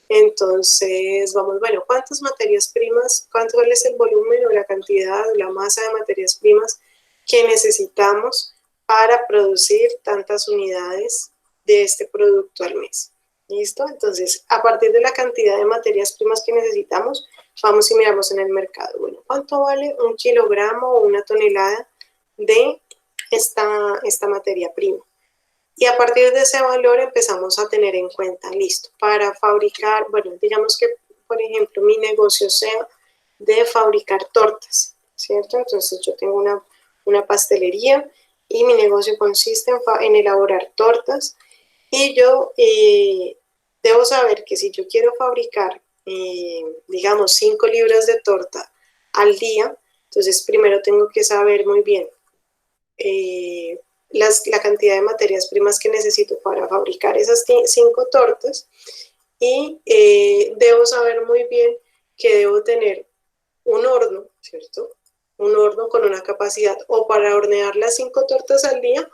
Entonces vamos, bueno, ¿cuántas materias primas, cuál es el volumen o la cantidad o la masa de materias primas que necesitamos para producir tantas unidades de este producto al mes? ¿Listo? Entonces, a partir de la cantidad de materias primas que necesitamos, vamos y miramos en el mercado. Bueno, ¿cuánto vale un kilogramo o una tonelada de esta materia prima? Y a partir de ese valor empezamos a tener en cuenta, listo, para fabricar, bueno, digamos que, por ejemplo, mi negocio sea de fabricar tortas, ¿cierto? Entonces yo tengo una pastelería y mi negocio consiste en elaborar tortas y yo debo saber que si yo quiero fabricar, digamos, 5 libras de torta al día, entonces primero tengo que saber muy bien la cantidad de materias primas que necesito para fabricar esas 5 tortas y debo saber muy bien que debo tener un horno, ¿cierto? Un horno con una capacidad o para hornear las 5 tortas al día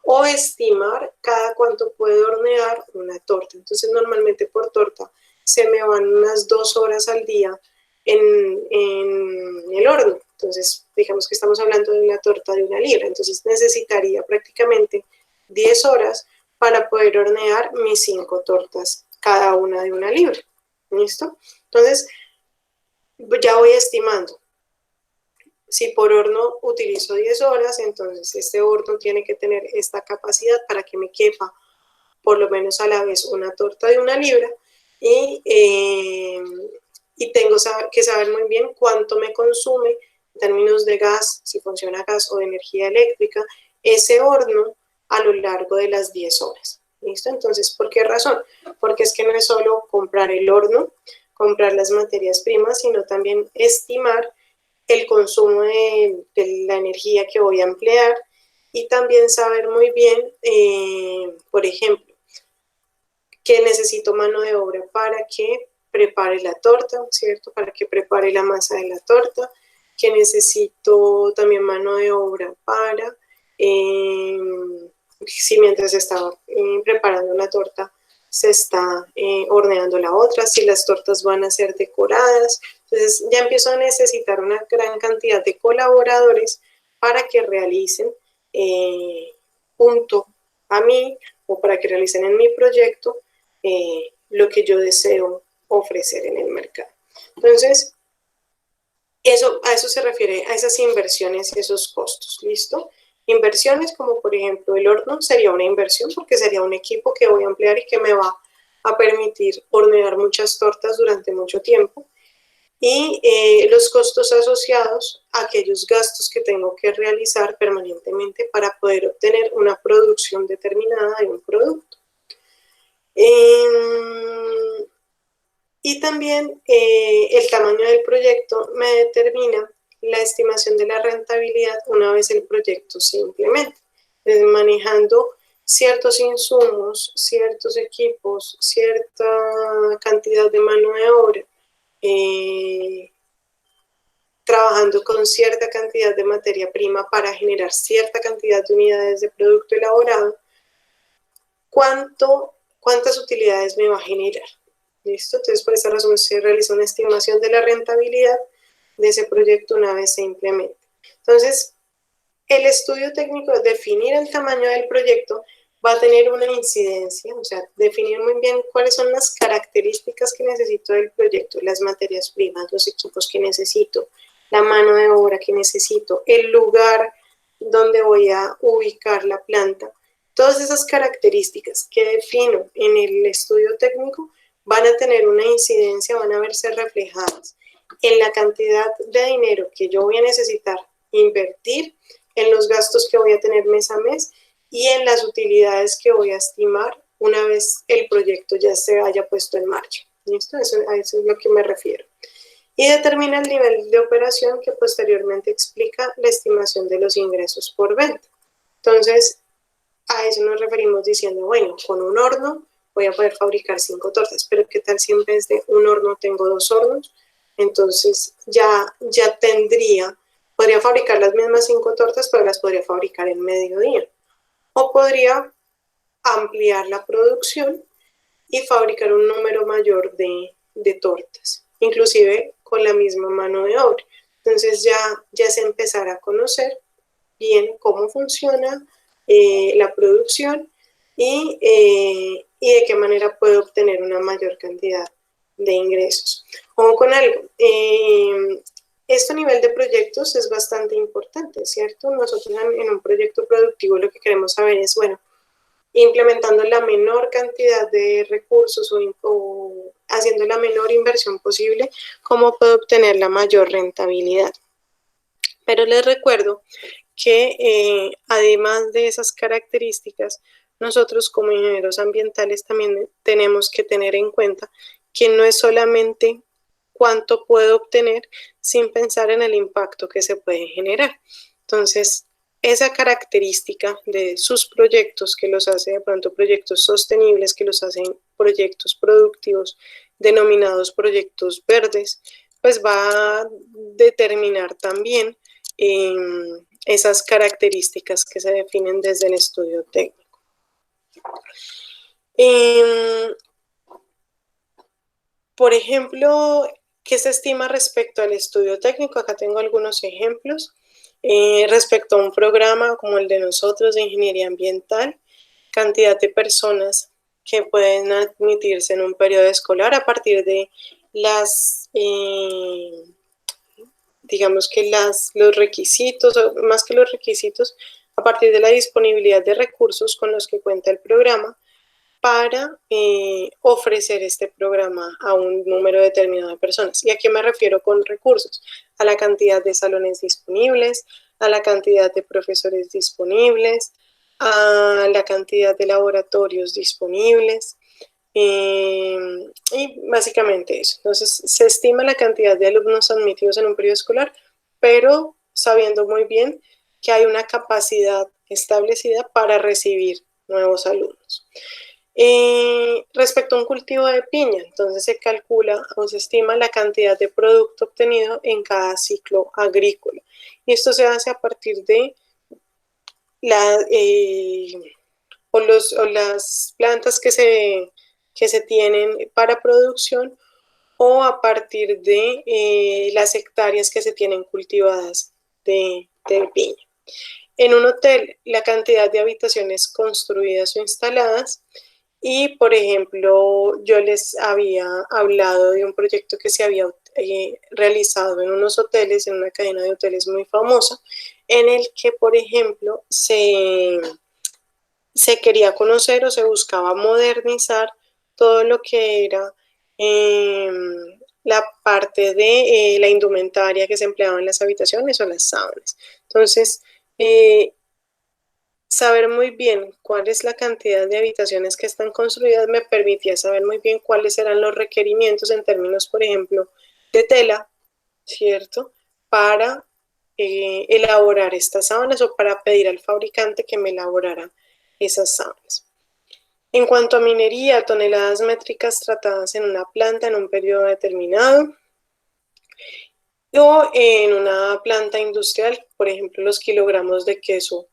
o estimar cada cuánto puedo hornear una torta. Entonces normalmente por torta se me van unas 2 horas al día en el horno. Entonces, digamos que estamos hablando de una torta de 1 libra, entonces necesitaría prácticamente 10 horas para poder hornear mis 5 tortas, cada una de 1 libra. ¿Listo? Entonces, ya voy estimando. Si por horno utilizo 10 horas, entonces este horno tiene que tener esta capacidad para que me quepa por lo menos a la vez una torta de 1 libra y tengo que saber muy bien cuánto me consume en términos de gas, si funciona gas o de energía eléctrica, ese horno a lo largo de las 10 horas. ¿Listo? Entonces, ¿por qué razón? Porque es que no es solo comprar el horno, comprar las materias primas, sino también estimar el consumo de la energía que voy a emplear y también saber muy bien, por ejemplo, que necesito mano de obra para que prepare la torta, ¿cierto? Para que prepare la masa de la torta, que necesito también mano de obra para, si mientras estaba preparando la torta, se está horneando la otra, si las tortas van a ser decoradas. Entonces ya empiezo a necesitar una gran cantidad de colaboradores para que realicen junto a mí o para que realicen en mi proyecto lo que yo deseo ofrecer en el mercado. Entonces, a eso se refiere, a esas inversiones y esos costos, ¿listo? Inversiones como por ejemplo el horno sería una inversión porque sería un equipo que voy a emplear y que me va a permitir hornear muchas tortas durante mucho tiempo. Y los costos asociados a aquellos gastos que tengo que realizar permanentemente para poder obtener una producción determinada de un producto. Y también el tamaño del proyecto me determina la estimación de la rentabilidad una vez el proyecto se implemente, manejando ciertos insumos, ciertos equipos, cierta cantidad de mano de obra, trabajando con cierta cantidad de materia prima para generar cierta cantidad de unidades de producto elaborado, ¿cuántas utilidades me va a generar? ¿Listo? Entonces, por esta razón se realiza una estimación de la rentabilidad de ese proyecto una vez se implemente. Entonces, el estudio técnico, definir el tamaño del proyecto, va a tener una incidencia, o sea, definir muy bien cuáles son las características que necesito del proyecto, las materias primas, los equipos que necesito, la mano de obra que necesito, el lugar donde voy a ubicar la planta. Todas esas características que defino en el estudio técnico van a tener una incidencia, van a verse reflejadas en la cantidad de dinero que yo voy a necesitar invertir, en los gastos que voy a tener mes a mes y en las utilidades que voy a estimar una vez el proyecto ya se haya puesto en marcha. ¿Listo? A eso es lo que me refiero. Y determina el nivel de operación que posteriormente explica la estimación de los ingresos por venta. Entonces, a eso nos referimos diciendo, bueno, con un horno voy a poder fabricar 5 tortas, pero ¿qué tal si en vez de un horno tengo 2 hornos? Entonces ya podría fabricar las mismas 5 tortas, pero las podría fabricar en mediodía. O podría ampliar la producción y fabricar un número mayor de tortas, inclusive con la misma mano de obra. Entonces ya se empezará a conocer bien cómo funciona la producción y de qué manera puedo obtener una mayor cantidad de ingresos. Ojo con algo, este nivel de proyectos es bastante importante, ¿cierto? Nosotros en un proyecto productivo lo que queremos saber es, bueno, implementando la menor cantidad de recursos o haciendo la menor inversión posible, ¿cómo puedo obtener la mayor rentabilidad? Pero les recuerdo que además de esas características, nosotros como ingenieros ambientales también tenemos que tener en cuenta que no es solamente cuánto puedo obtener sin pensar en el impacto que se puede generar. Entonces, esa característica de sus proyectos que los hace de pronto proyectos sostenibles, que los hacen proyectos productivos, denominados proyectos verdes, pues va a determinar también esas características que se definen desde el estudio técnico. Por ejemplo, ¿qué se estima respecto al estudio técnico? Acá tengo algunos ejemplos. Respecto a un programa como el de nosotros de ingeniería ambiental, cantidad de personas que pueden admitirse en un periodo escolar a partir de digamos que los requisitos, más que los requisitos, a partir de la disponibilidad de recursos con los que cuenta el programa para ofrecer este programa a un número determinado de personas. ¿Y a qué me refiero con recursos? A la cantidad de salones disponibles, a la cantidad de profesores disponibles, a la cantidad de laboratorios disponibles, y básicamente eso. Entonces, se estima la cantidad de alumnos admitidos en un periodo escolar, pero sabiendo muy bien que hay una capacidad establecida para recibir nuevos alumnos. Respecto a un cultivo de piña, entonces se calcula o se estima la cantidad de producto obtenido en cada ciclo agrícola. Y esto se hace a partir de las plantas que se tienen para producción o a partir de las hectáreas que se tienen cultivadas de piña. En un hotel, la cantidad de habitaciones construidas o instaladas Y, por ejemplo, yo les había hablado de un proyecto que se había realizado en unos hoteles, en una cadena de hoteles muy famosa, en el que, por ejemplo, se quería conocer o se buscaba modernizar todo lo que era la parte de la indumentaria que se empleaba en las habitaciones o las sábanas. Entonces, saber muy bien cuál es la cantidad de habitaciones que están construidas me permitía saber muy bien cuáles eran los requerimientos en términos, por ejemplo, de tela, ¿cierto? Para elaborar estas sábanas o para pedir al fabricante que me elaborara esas sábanas. En cuanto a minería, toneladas métricas tratadas en una planta en un periodo determinado o en una planta industrial, por ejemplo, los kilogramos de queso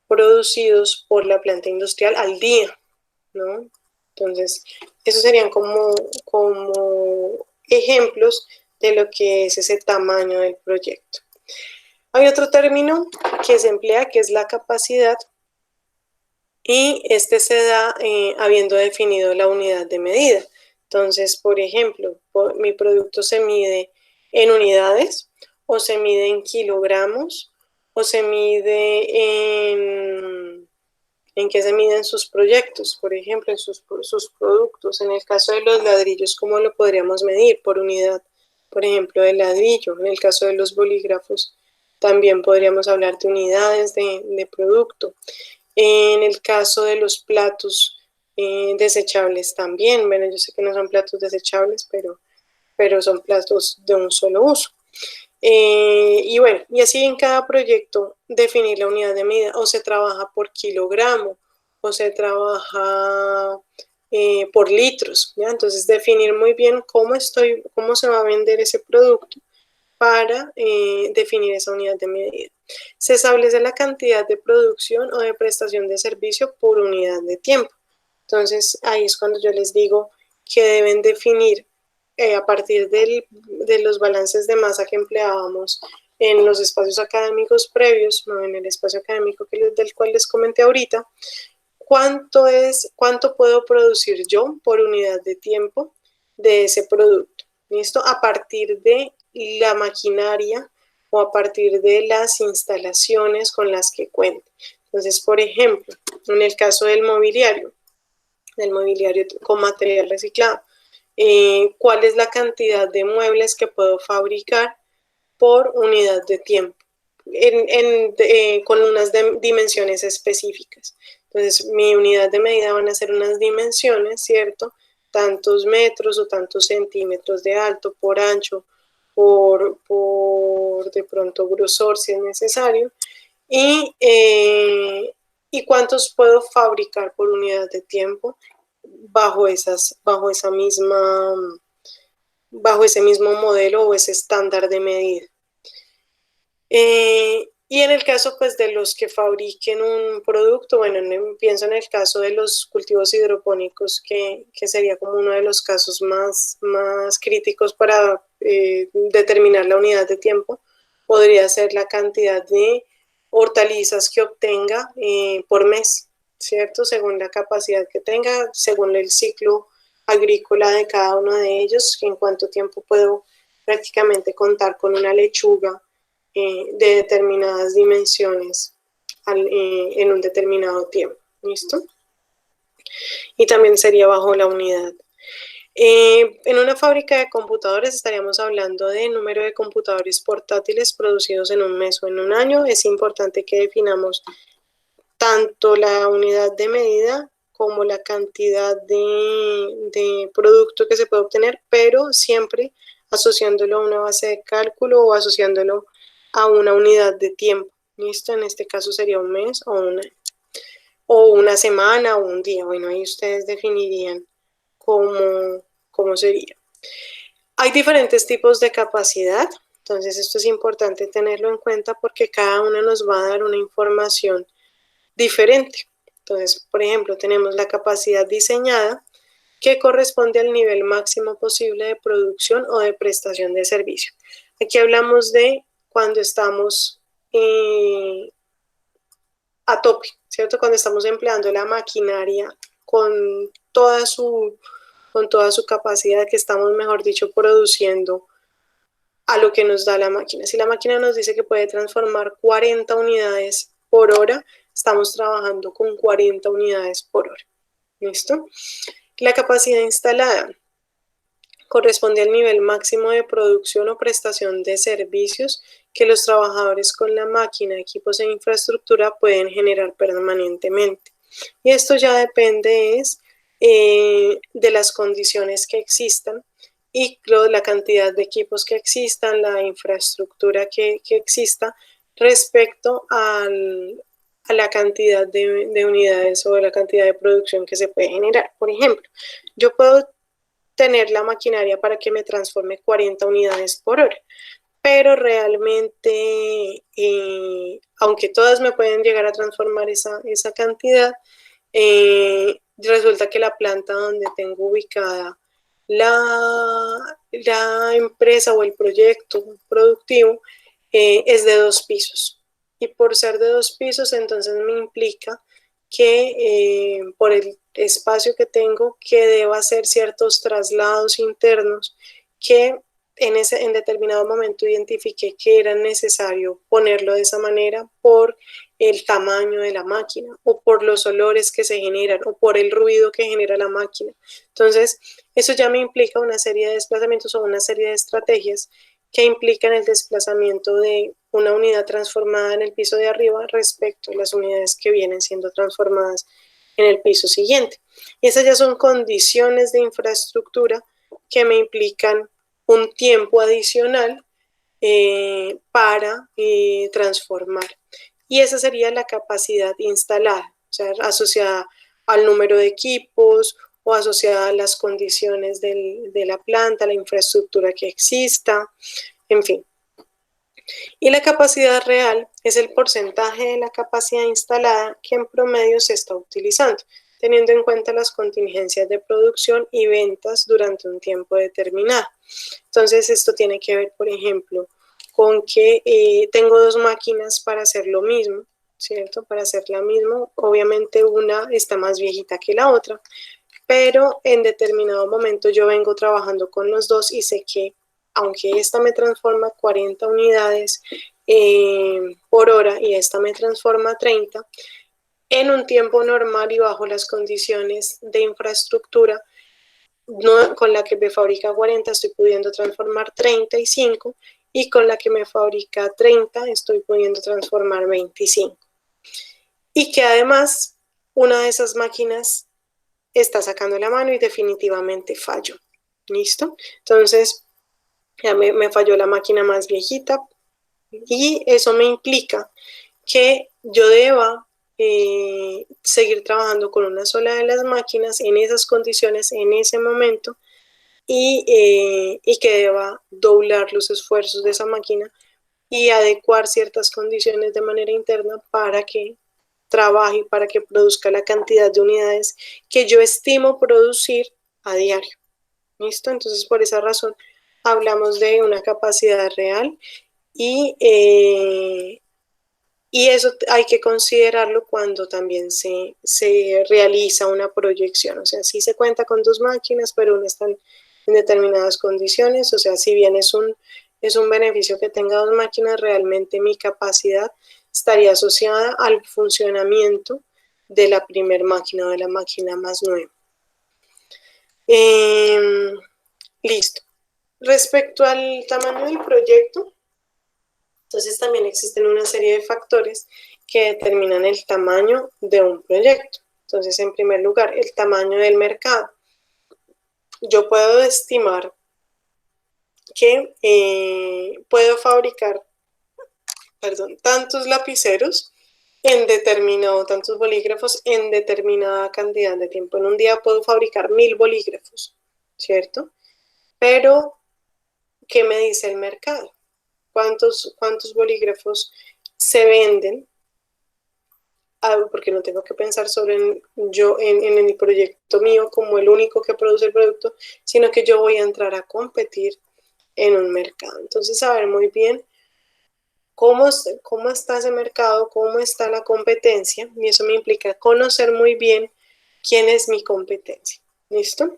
producidos por la planta industrial al día, ¿no? Entonces, esos serían como ejemplos de lo que es ese tamaño del proyecto. Hay otro término que se emplea que es la capacidad y este se da habiendo definido la unidad de medida. Entonces, por ejemplo, mi producto se mide en unidades o se mide en kilogramos o se mide en qué se miden sus proyectos, por ejemplo, en sus productos. En el caso de los ladrillos, ¿cómo lo podríamos medir? Por unidad, por ejemplo, de ladrillo. En el caso de los bolígrafos, también podríamos hablar de unidades de producto. En el caso de los platos desechables también, bueno, yo sé que no son platos desechables, pero son platos de un solo uso. Y bueno, y así en cada proyecto definir la unidad de medida, o se trabaja por kilogramo, o se trabaja por litros, ¿ya? Entonces definir muy bien cómo se va a vender ese producto para definir esa unidad de medida. Se establece la cantidad de producción o de prestación de servicio por unidad de tiempo. Entonces ahí es cuando yo les digo que deben definir a partir de los balances de masa que empleábamos en los espacios académicos previos, no en el espacio académico del cual les comenté ahorita, cuánto puedo producir yo por unidad de tiempo de ese producto. ¿Listo? A partir de la maquinaria o a partir de las instalaciones con las que cuente. Entonces, por ejemplo, en el caso del mobiliario con material reciclado, cuál es la cantidad de muebles que puedo fabricar por unidad de tiempo, con unas dimensiones específicas. Entonces, mi unidad de medida van a ser unas dimensiones, ¿cierto? Tantos metros o tantos centímetros de alto, por ancho, por de pronto grosor si es necesario, y cuántos puedo fabricar por unidad de tiempo bajo ese mismo modelo o ese estándar de medida. Y en el caso pues de los que fabriquen un producto, bueno, pienso en el caso de los cultivos hidropónicos, que sería como uno de los casos más críticos para determinar la unidad de tiempo. Podría ser la cantidad de hortalizas que obtenga por mes, ¿cierto? Según la capacidad que tenga, según el ciclo agrícola de cada uno de ellos, en cuánto tiempo puedo prácticamente contar con una lechuga de determinadas dimensiones en un determinado tiempo. ¿Listo? Y también sería bajo la unidad. En una fábrica de computadores estaríamos hablando de número de computadores portátiles producidos en un mes o en un año. Es importante que definamos tanto la unidad de medida como la cantidad de producto que se puede obtener, pero siempre asociándolo a una base de cálculo o asociándolo a una unidad de tiempo. ¿Listo? En este caso sería un mes o una semana o un día. Bueno, ahí ustedes definirían cómo sería. Hay diferentes tipos de capacidad, entonces esto es importante tenerlo en cuenta porque cada una nos va a dar una información diferente. Entonces, por ejemplo, tenemos la capacidad diseñada que corresponde al nivel máximo posible de producción o de prestación de servicio. Aquí hablamos de cuando estamos a tope, ¿cierto? Cuando estamos empleando la maquinaria con con toda su capacidad, que estamos, mejor dicho, produciendo a lo que nos da la máquina. Si la máquina nos dice que puede transformar 40 unidades por hora, estamos trabajando con 40 unidades por hora. ¿Listo? La capacidad instalada corresponde al nivel máximo de producción o prestación de servicios que los trabajadores con la máquina, equipos e infraestructura pueden generar permanentemente. Y esto ya depende de las condiciones que existan y la cantidad de equipos que existan, la infraestructura que exista respecto a la cantidad de unidades o la cantidad de producción que se puede generar. Por ejemplo, yo puedo tener la maquinaria para que me transforme 40 unidades por hora, pero realmente, aunque todas me pueden llegar a transformar esa cantidad, resulta que la planta donde tengo ubicada la empresa o el proyecto productivo es de 2 pisos. Y por ser de 2 pisos, entonces me implica que por el espacio que tengo, que deba hacer ciertos traslados internos que en determinado momento identifiqué que era necesario ponerlo de esa manera por el tamaño de la máquina o por los olores que se generan o por el ruido que genera la máquina. Entonces, eso ya me implica una serie de desplazamientos o una serie de estrategias que implican el desplazamiento de una unidad transformada en el piso de arriba respecto a las unidades que vienen siendo transformadas en el piso siguiente. Y esas ya son condiciones de infraestructura que me implican un tiempo adicional para transformar. Y esa sería la capacidad instalada, o sea, asociada al número de equipos o asociada a las condiciones de la planta, la infraestructura que exista, en fin. Y la capacidad real es el porcentaje de la capacidad instalada que en promedio se está utilizando, teniendo en cuenta las contingencias de producción y ventas durante un tiempo determinado. Entonces, esto tiene que ver, por ejemplo, con que tengo 2 máquinas para hacer lo mismo, ¿cierto? Para hacer la misma, obviamente una está más viejita que la otra, pero en determinado momento yo vengo trabajando con los 2 y sé que aunque esta me transforma 40 unidades por hora y esta me transforma 30, en un tiempo normal y bajo las condiciones de infraestructura con la que me fabrica 40 estoy pudiendo transformar 35 y con la que me fabrica 30 estoy pudiendo transformar 25. Y que además una de esas máquinas está sacando la mano y definitivamente falló. ¿Listo? Entonces, ya me falló la máquina más viejita y eso me implica que yo deba seguir trabajando con una sola de las máquinas en esas condiciones, en ese momento, y que deba doblar los esfuerzos de esa máquina y adecuar ciertas condiciones de manera interna para que trabaje y para que produzca la cantidad de unidades que yo estimo producir a diario. ¿Listo? Entonces, por esa razón, hablamos de una capacidad real y eso hay que considerarlo cuando también se realiza una proyección. O sea, sí se cuenta con 2 máquinas, pero una está en determinadas condiciones. O sea, si bien es un beneficio que tenga 2 máquinas, realmente mi capacidad estaría asociada al funcionamiento de la primer máquina o de la máquina más nueva. Listo. Respecto al tamaño del proyecto, entonces también existen una serie de factores que determinan el tamaño de un proyecto. Entonces, en primer lugar, el tamaño del mercado. Yo puedo estimar que puedo fabricar, tantos lapiceros tantos bolígrafos en determinada cantidad de tiempo. En un día puedo fabricar 1000 bolígrafos, ¿cierto? Pero, ¿qué me dice el mercado? ¿Cuántos bolígrafos se venden? Porque no tengo que pensar solo en el proyecto mío como el único que produce el producto, sino que yo voy a entrar a competir en un mercado. Entonces, saber muy bien cómo está ese mercado, cómo está la competencia, y eso me implica conocer muy bien quién es mi competencia. ¿Listo?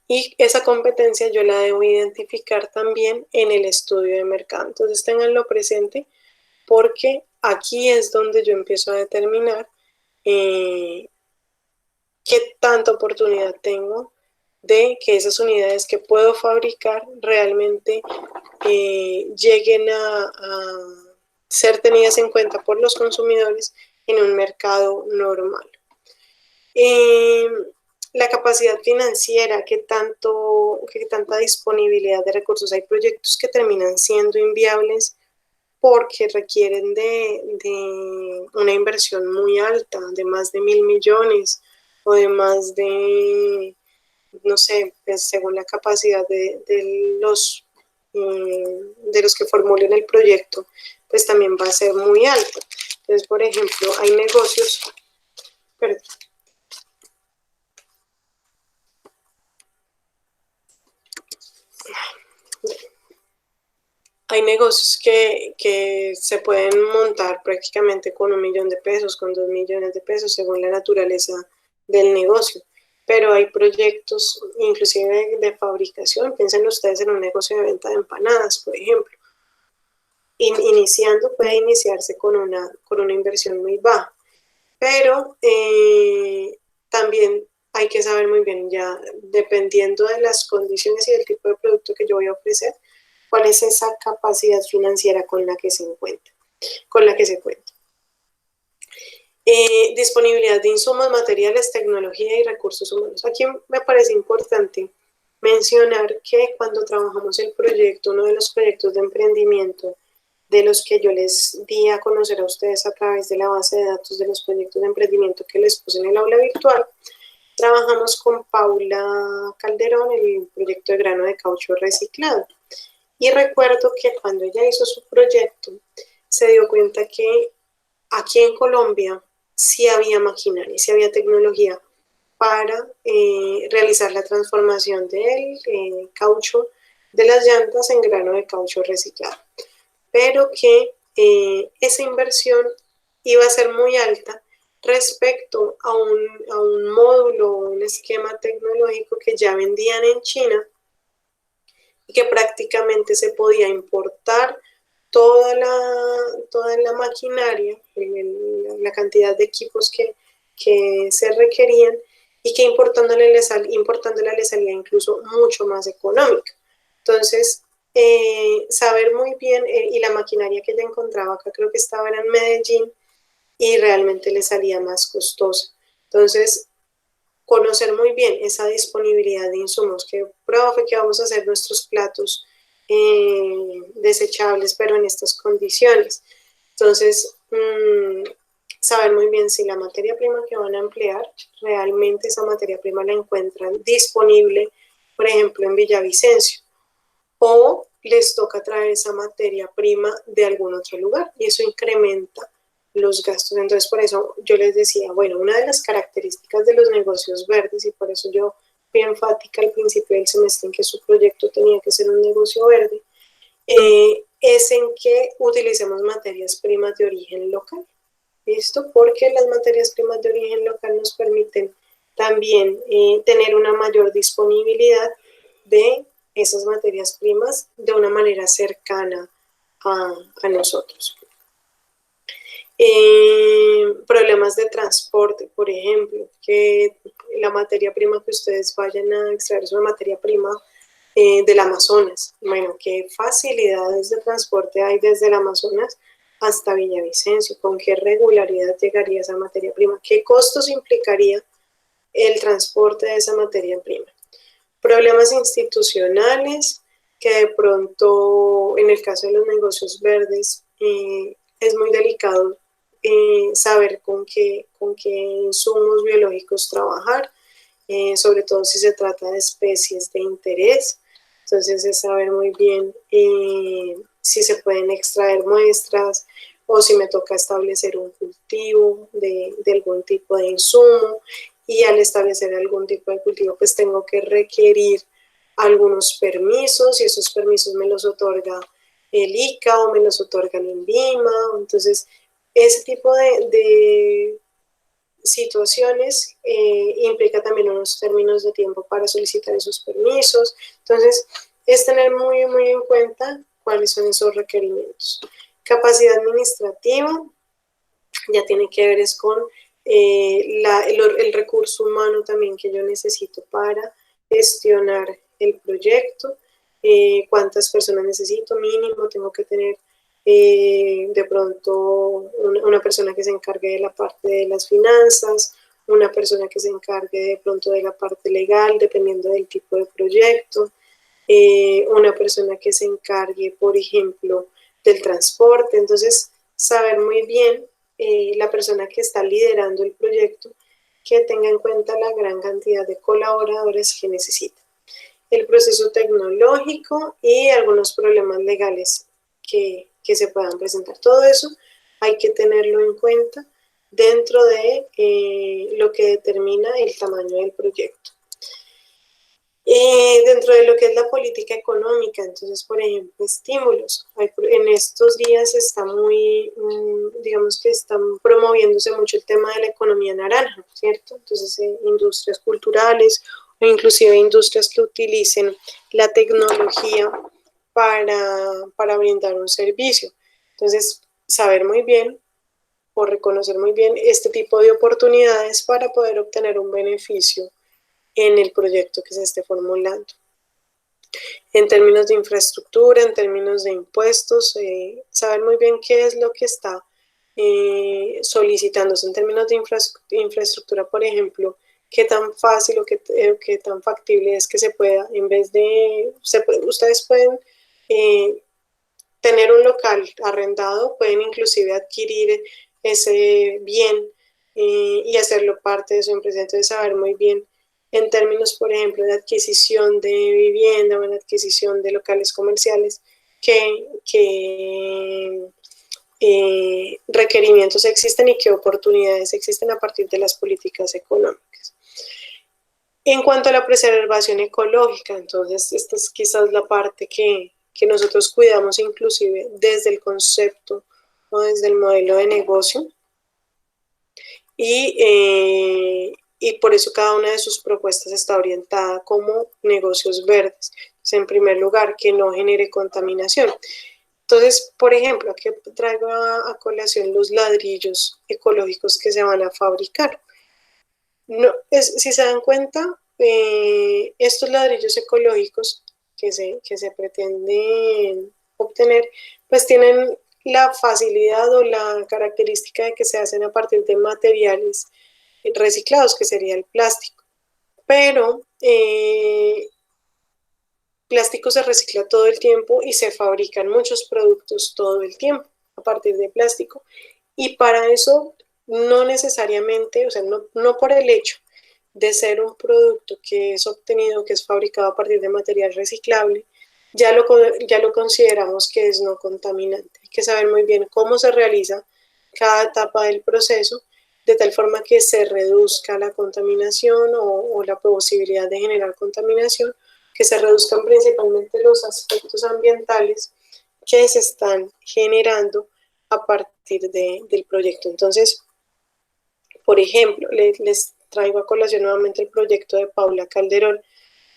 Y esa competencia yo la debo identificar también en el estudio de mercado. Entonces ténganlo presente porque aquí es donde yo empiezo a determinar qué tanta oportunidad tengo de que esas unidades que puedo fabricar realmente lleguen a ser tenidas en cuenta por los consumidores en un mercado normal. La capacidad financiera, qué tanta disponibilidad de recursos. Hay proyectos que terminan siendo inviables porque requieren de una inversión muy alta, de más de 1.000 millones o de más de, no sé, pues según la capacidad de los que formulen el proyecto, pues también va a ser muy alta. Entonces, por ejemplo, hay negocios, perdón, hay negocios que se pueden montar prácticamente con 1 millón de pesos, con 2 millones de pesos, según la naturaleza del negocio. Pero hay proyectos, inclusive de fabricación. Piensen ustedes en un negocio de venta de empanadas, por ejemplo. Iniciando puede iniciarse con una inversión muy baja. Pero también hay que saber muy bien, ya dependiendo de las condiciones y del tipo de producto que yo voy a ofrecer, cuál es esa capacidad financiera con la que se cuenta. Disponibilidad de insumos, materiales, tecnología y recursos humanos. Aquí me parece importante mencionar que cuando trabajamos el proyecto, uno de los proyectos de emprendimiento de los que yo les di a conocer a ustedes a través de la base de datos de los proyectos de emprendimiento que les puse en el aula virtual, trabajamos con Paula Calderón el proyecto de grano de caucho reciclado. Y recuerdo que cuando ella hizo su proyecto, se dio cuenta que aquí en Colombia sí había maquinaria, sí había tecnología para realizar la transformación del caucho de las llantas en grano de caucho reciclado. Pero que esa inversión iba a ser muy alta respecto a un módulo, un esquema tecnológico que ya vendían en China y que prácticamente se podía importar toda la maquinaria, la cantidad de equipos que se requerían y que importándola le salía incluso mucho más económica. Entonces, saber muy bien, y la maquinaria que ella encontraba acá creo que estaba en Medellín y realmente le salía más costosa. Entonces, conocer muy bien esa disponibilidad de insumos, que profe, que vamos a hacer nuestros platos desechables, pero en estas condiciones. Entonces, saber muy bien si la materia prima que van a emplear, realmente esa materia prima la encuentran disponible, por ejemplo, en Villavicencio, o les toca traer esa materia prima de algún otro lugar, y eso incrementa los gastos. Entonces, por eso yo les decía, bueno, una de las características de los negocios verdes, y por eso yo fui enfática al principio del semestre en que su proyecto tenía que ser un negocio verde, es en que utilicemos materias primas de origen local. ¿Listo? Porque las materias primas de origen local nos permiten también tener una mayor disponibilidad de esas materias primas de una manera cercana a nosotros. Problemas de transporte, por ejemplo, que la materia prima que ustedes vayan a extraer es una materia prima del Amazonas. Bueno, qué facilidades de transporte hay desde el Amazonas hasta Villavicencio, con qué regularidad llegaría esa materia prima, qué costos implicaría el transporte de esa materia prima. Problemas institucionales, que de pronto en el caso de los negocios verdes es muy delicado saber con qué insumos biológicos trabajar, sobre todo si se trata de especies de interés. Entonces es saber muy bien si se pueden extraer muestras o si me toca establecer un cultivo de algún tipo de insumo, y al establecer algún tipo de cultivo pues tengo que requerir algunos permisos, y esos permisos me los otorga el ICA o me los otorga el INVIMA. Entonces ese tipo de situaciones, implica también unos términos de tiempo para solicitar esos permisos. Entonces, es tener muy, muy en cuenta cuáles son esos requerimientos. Capacidad administrativa ya tiene que ver es con el recurso humano también que yo necesito para gestionar el proyecto, cuántas personas necesito, mínimo tengo que tener de pronto una persona que se encargue de la parte de las finanzas, una persona que se encargue de pronto de la parte legal, dependiendo del tipo de proyecto, una persona que se encargue, por ejemplo, del transporte. Entonces, saber muy bien la persona que está liderando el proyecto, que tenga en cuenta la gran cantidad de colaboradores que necesita. El proceso tecnológico y algunos problemas legales que se puedan presentar. Todo eso hay que tenerlo en cuenta dentro de lo que determina el tamaño del proyecto. Dentro de lo que es la política económica, entonces, por ejemplo, estímulos. En estos días está muy, digamos que están promoviéndose mucho el tema de la economía naranja, ¿cierto? Entonces, industrias culturales o inclusive industrias que utilicen la tecnología para brindar un servicio. Entonces, saber muy bien o reconocer muy bien este tipo de oportunidades para poder obtener un beneficio en el proyecto que se esté formulando. En términos de infraestructura, en términos de impuestos, saber muy bien qué es lo que está solicitándose. En términos de infraestructura, por ejemplo, qué tan fácil o qué tan factible es que se pueda, en vez de, ustedes pueden tener un local arrendado, pueden inclusive adquirir ese bien y hacerlo parte de su empresa. Entonces, saber muy bien en términos, por ejemplo, de adquisición de vivienda o en adquisición de locales comerciales, qué requerimientos existen y qué oportunidades existen a partir de las políticas económicas. En cuanto a la preservación ecológica, entonces, esta es quizás la parte que nosotros cuidamos inclusive desde el concepto o desde el modelo de negocio. Y por eso cada una de sus propuestas está orientada como negocios verdes. Entonces, en primer lugar, que no genere contaminación. Entonces, por ejemplo, aquí traigo a colación los ladrillos ecológicos que se van a fabricar. No, si se dan cuenta, estos ladrillos ecológicos que se pretenden obtener, pues tienen la facilidad o la característica de que se hacen a partir de materiales reciclados, que sería el plástico. Pero plástico se recicla todo el tiempo y se fabrican muchos productos todo el tiempo a partir de plástico. Y para eso no necesariamente, o sea, no por el hecho de ser un producto que es obtenido, que es fabricado a partir de material reciclable, ya lo consideramos que es no contaminante. Hay que saber muy bien cómo se realiza cada etapa del proceso, de tal forma que se reduzca la contaminación o la posibilidad de generar contaminación, que se reduzcan principalmente los aspectos ambientales que se están generando a partir del proyecto. Entonces, por ejemplo, les traigo a colación nuevamente el proyecto de Paula Calderón.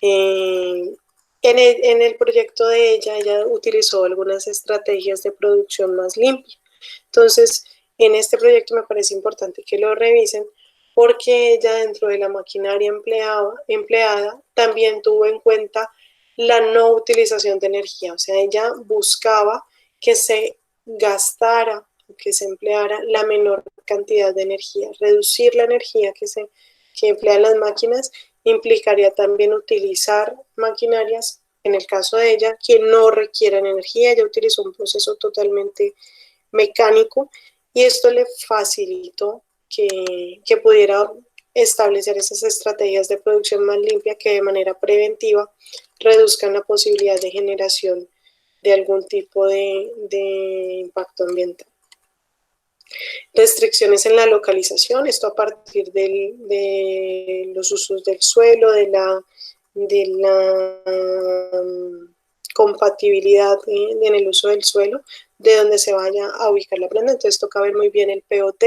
En el proyecto de ella utilizó algunas estrategias de producción más limpia. Entonces, en este proyecto me parece importante que lo revisen porque ella dentro de la maquinaria empleada también tuvo en cuenta la no utilización de energía. O sea, ella buscaba que se gastara, que se empleara la menor cantidad de energía. Reducir la energía que emplean las máquinas implicaría también utilizar maquinarias, en el caso de ella, que no requieren energía. Ella utilizó un proceso totalmente mecánico y esto le facilitó que pudiera establecer esas estrategias de producción más limpia que de manera preventiva reduzcan la posibilidad de generación de algún tipo de impacto ambiental. Restricciones en la localización, esto a partir de los usos del suelo, de la compatibilidad en el uso del suelo, de donde se vaya a ubicar la planta. Entonces toca ver muy bien el POT,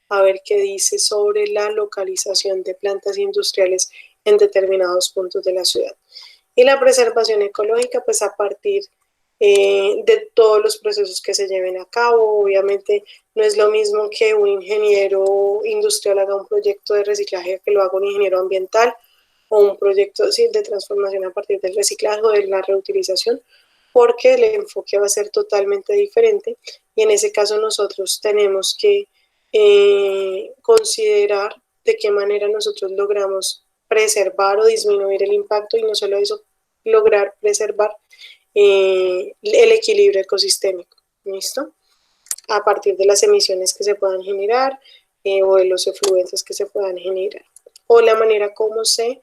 a ver qué dice sobre la localización de plantas industriales en determinados puntos de la ciudad. Y la preservación ecológica, pues a partir de todos los procesos que se lleven a cabo. Obviamente no es lo mismo que un ingeniero industrial haga un proyecto de reciclaje que lo haga un ingeniero ambiental, o un proyecto de transformación a partir del reciclaje o de la reutilización, porque el enfoque va a ser totalmente diferente, y en ese caso nosotros tenemos que considerar de qué manera nosotros logramos preservar o disminuir el impacto, y no solo eso, lograr preservar el equilibrio ecosistémico, ¿listo? A partir de las emisiones que se puedan generar o de los efluentes que se puedan generar, o la manera como se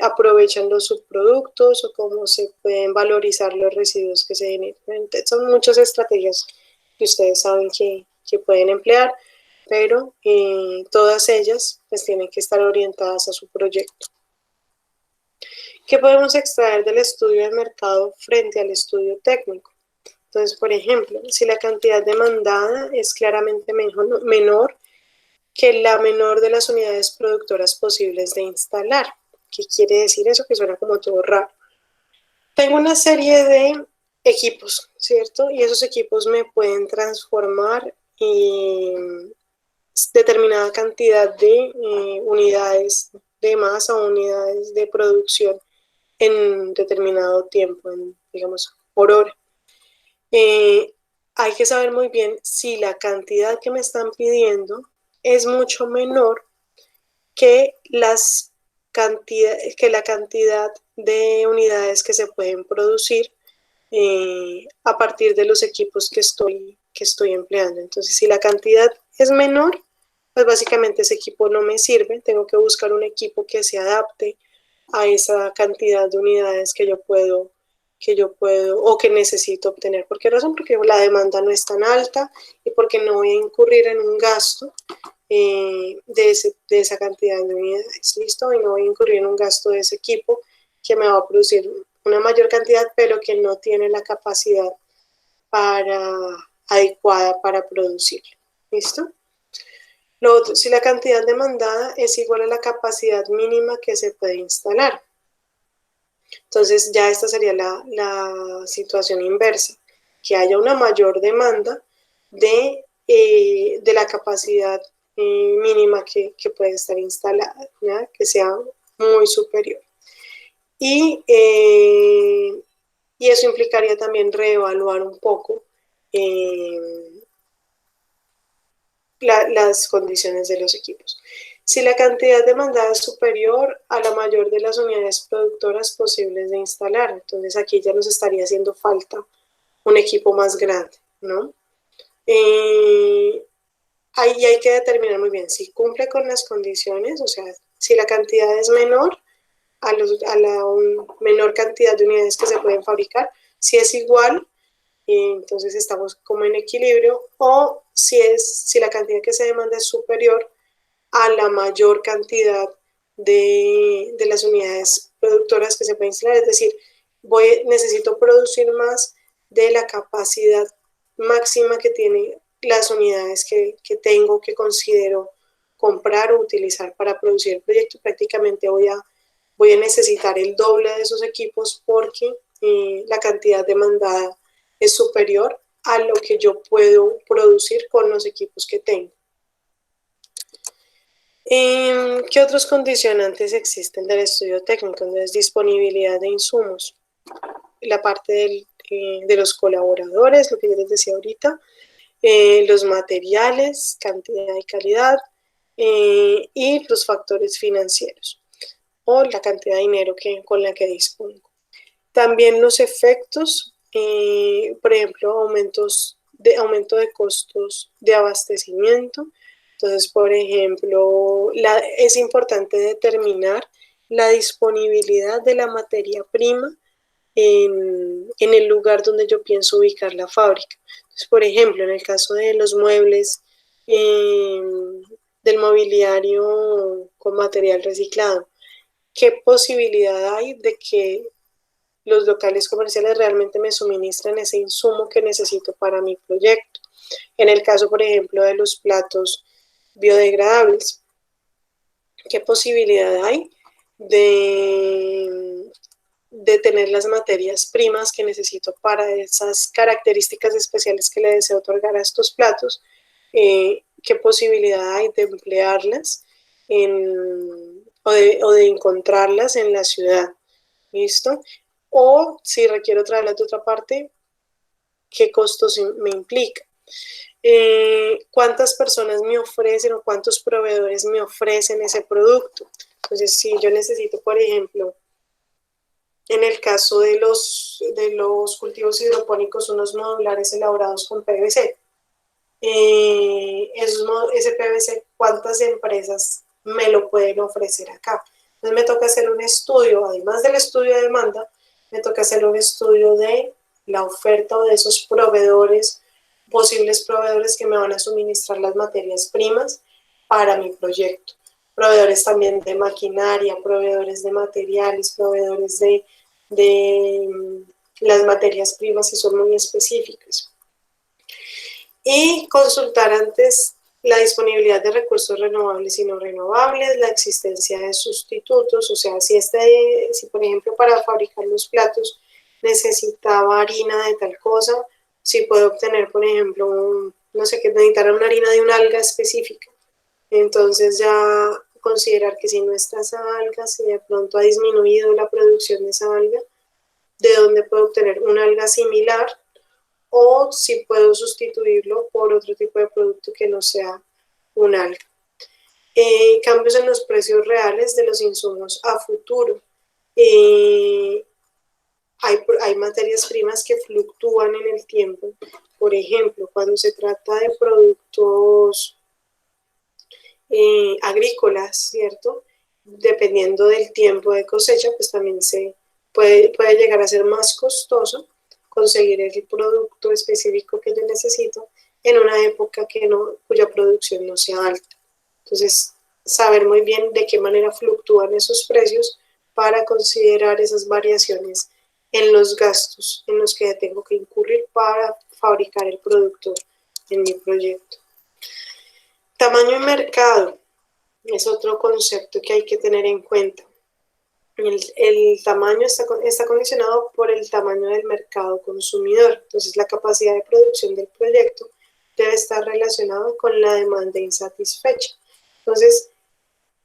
aprovechan los subproductos o cómo se pueden valorizar los residuos que se generan. Entonces, son muchas estrategias que ustedes saben que pueden emplear, pero todas ellas pues tienen que estar orientadas a su proyecto. ¿Qué podemos extraer del estudio del mercado frente al estudio técnico? Entonces, por ejemplo, si la cantidad demandada es claramente menor que la menor de las unidades productoras posibles de instalar. ¿Qué quiere decir eso? Que suena como todo raro. Tengo una serie de equipos, ¿cierto? Y esos equipos me pueden transformar determinada cantidad de unidades de masa o unidades de producción en determinado tiempo, digamos, por hora. Hay que saber muy bien si la cantidad que me están pidiendo es mucho menor que la cantidad de unidades que se pueden producir a partir de los equipos que estoy empleando. Entonces, si la cantidad es menor, pues básicamente ese equipo no me sirve. Tengo que buscar un equipo que se adapte a esa cantidad de unidades que yo puedo o que necesito obtener. ¿Por qué razón? Porque la demanda no es tan alta y porque no voy a incurrir en un gasto de esa cantidad de unidades, ¿listo? Y no voy a incurrir en un gasto de ese equipo que me va a producir una mayor cantidad, pero que no tiene la capacidad adecuada para producirlo, ¿listo? Lo otro, si la cantidad demandada es igual a la capacidad mínima que se puede instalar. Entonces ya esta sería la situación inversa, que haya una mayor demanda de la capacidad mínima que puede estar instalada, ¿ya? Que sea muy superior. Y eso implicaría también reevaluar un poco las condiciones de los equipos. Si la cantidad demandada es superior a la mayor de las unidades productoras posibles de instalar, entonces aquí ya nos estaría haciendo falta un equipo más grande, ¿no? Ahí hay que determinar muy bien si cumple con las condiciones, o sea, si la cantidad es menor a la menor cantidad de unidades que se pueden fabricar, si es igual, entonces estamos como en equilibrio, o si la cantidad que se demanda es superior a la mayor cantidad de las unidades productoras que se pueden instalar, es decir, necesito producir más de la capacidad máxima que tiene las unidades que tengo, que considero comprar o utilizar para producir el proyecto. Prácticamente voy a necesitar el doble de esos equipos porque la cantidad demandada es superior a lo que yo puedo producir con los equipos que tengo. ¿Qué otros condicionantes existen del estudio técnico? Entonces, disponibilidad de insumos, la parte de los colaboradores, lo que yo les decía ahorita, los materiales, cantidad y calidad, y los factores financieros o la cantidad de dinero con la que dispongo. También los efectos, por ejemplo, aumento de costos de abastecimiento. Entonces, por ejemplo, es importante determinar la disponibilidad de la materia prima en el lugar donde yo pienso ubicar la fábrica. Entonces, por ejemplo, en el caso de los muebles, del mobiliario con material reciclado, ¿qué posibilidad hay de que los locales comerciales realmente me suministren ese insumo que necesito para mi proyecto? En el caso, por ejemplo, de los platos biodegradables. ¿Qué posibilidad hay de tener las materias primas que necesito para esas características especiales que le deseo otorgar a estos platos? ¿Qué posibilidad hay de emplearlas o de encontrarlas en la ciudad? ¿Listo? O si requiero traerlas de otra parte, ¿qué costos me implica? ¿Cuántas personas me ofrecen o cuántos proveedores me ofrecen ese producto? Entonces, si yo necesito, por ejemplo, en el caso de los cultivos hidropónicos, unos modulares elaborados con PVC, ese PVC, ¿cuántas empresas me lo pueden ofrecer acá? Entonces me toca hacer un estudio, además del estudio de demanda, me toca hacer un estudio de la oferta o de esos proveedores, posibles proveedores que me van a suministrar las materias primas para mi proyecto. Proveedores también de maquinaria, proveedores de materiales, proveedores de las materias primas si son muy específicas. Y consultar antes la disponibilidad de recursos renovables y no renovables, la existencia de sustitutos, o sea, si por ejemplo para fabricar los platos necesitaba harina de tal cosa, si puedo obtener, por ejemplo, no sé, que necesitara una harina de una alga específica. Entonces ya considerar que si no está esa alga, si de pronto ha disminuido la producción de esa alga, de dónde puedo obtener una alga similar, o si puedo sustituirlo por otro tipo de producto que no sea un alga. Cambios en los precios reales de los insumos a futuro. Hay materias primas que fluctúan en el tiempo. Por ejemplo, cuando se trata de productos agrícolas, ¿cierto? Dependiendo del tiempo de cosecha, pues también se puede llegar a ser más costoso conseguir el producto específico que yo necesito en una época cuya producción no sea alta. Entonces, saber muy bien de qué manera fluctúan esos precios para considerar esas variaciones en los gastos en los que tengo que incurrir para fabricar el producto en mi proyecto. Tamaño y mercado es otro concepto que hay que tener en cuenta. El tamaño está condicionado por el tamaño del mercado consumidor. Entonces, la capacidad de producción del proyecto debe estar relacionado con la demanda insatisfecha. Entonces,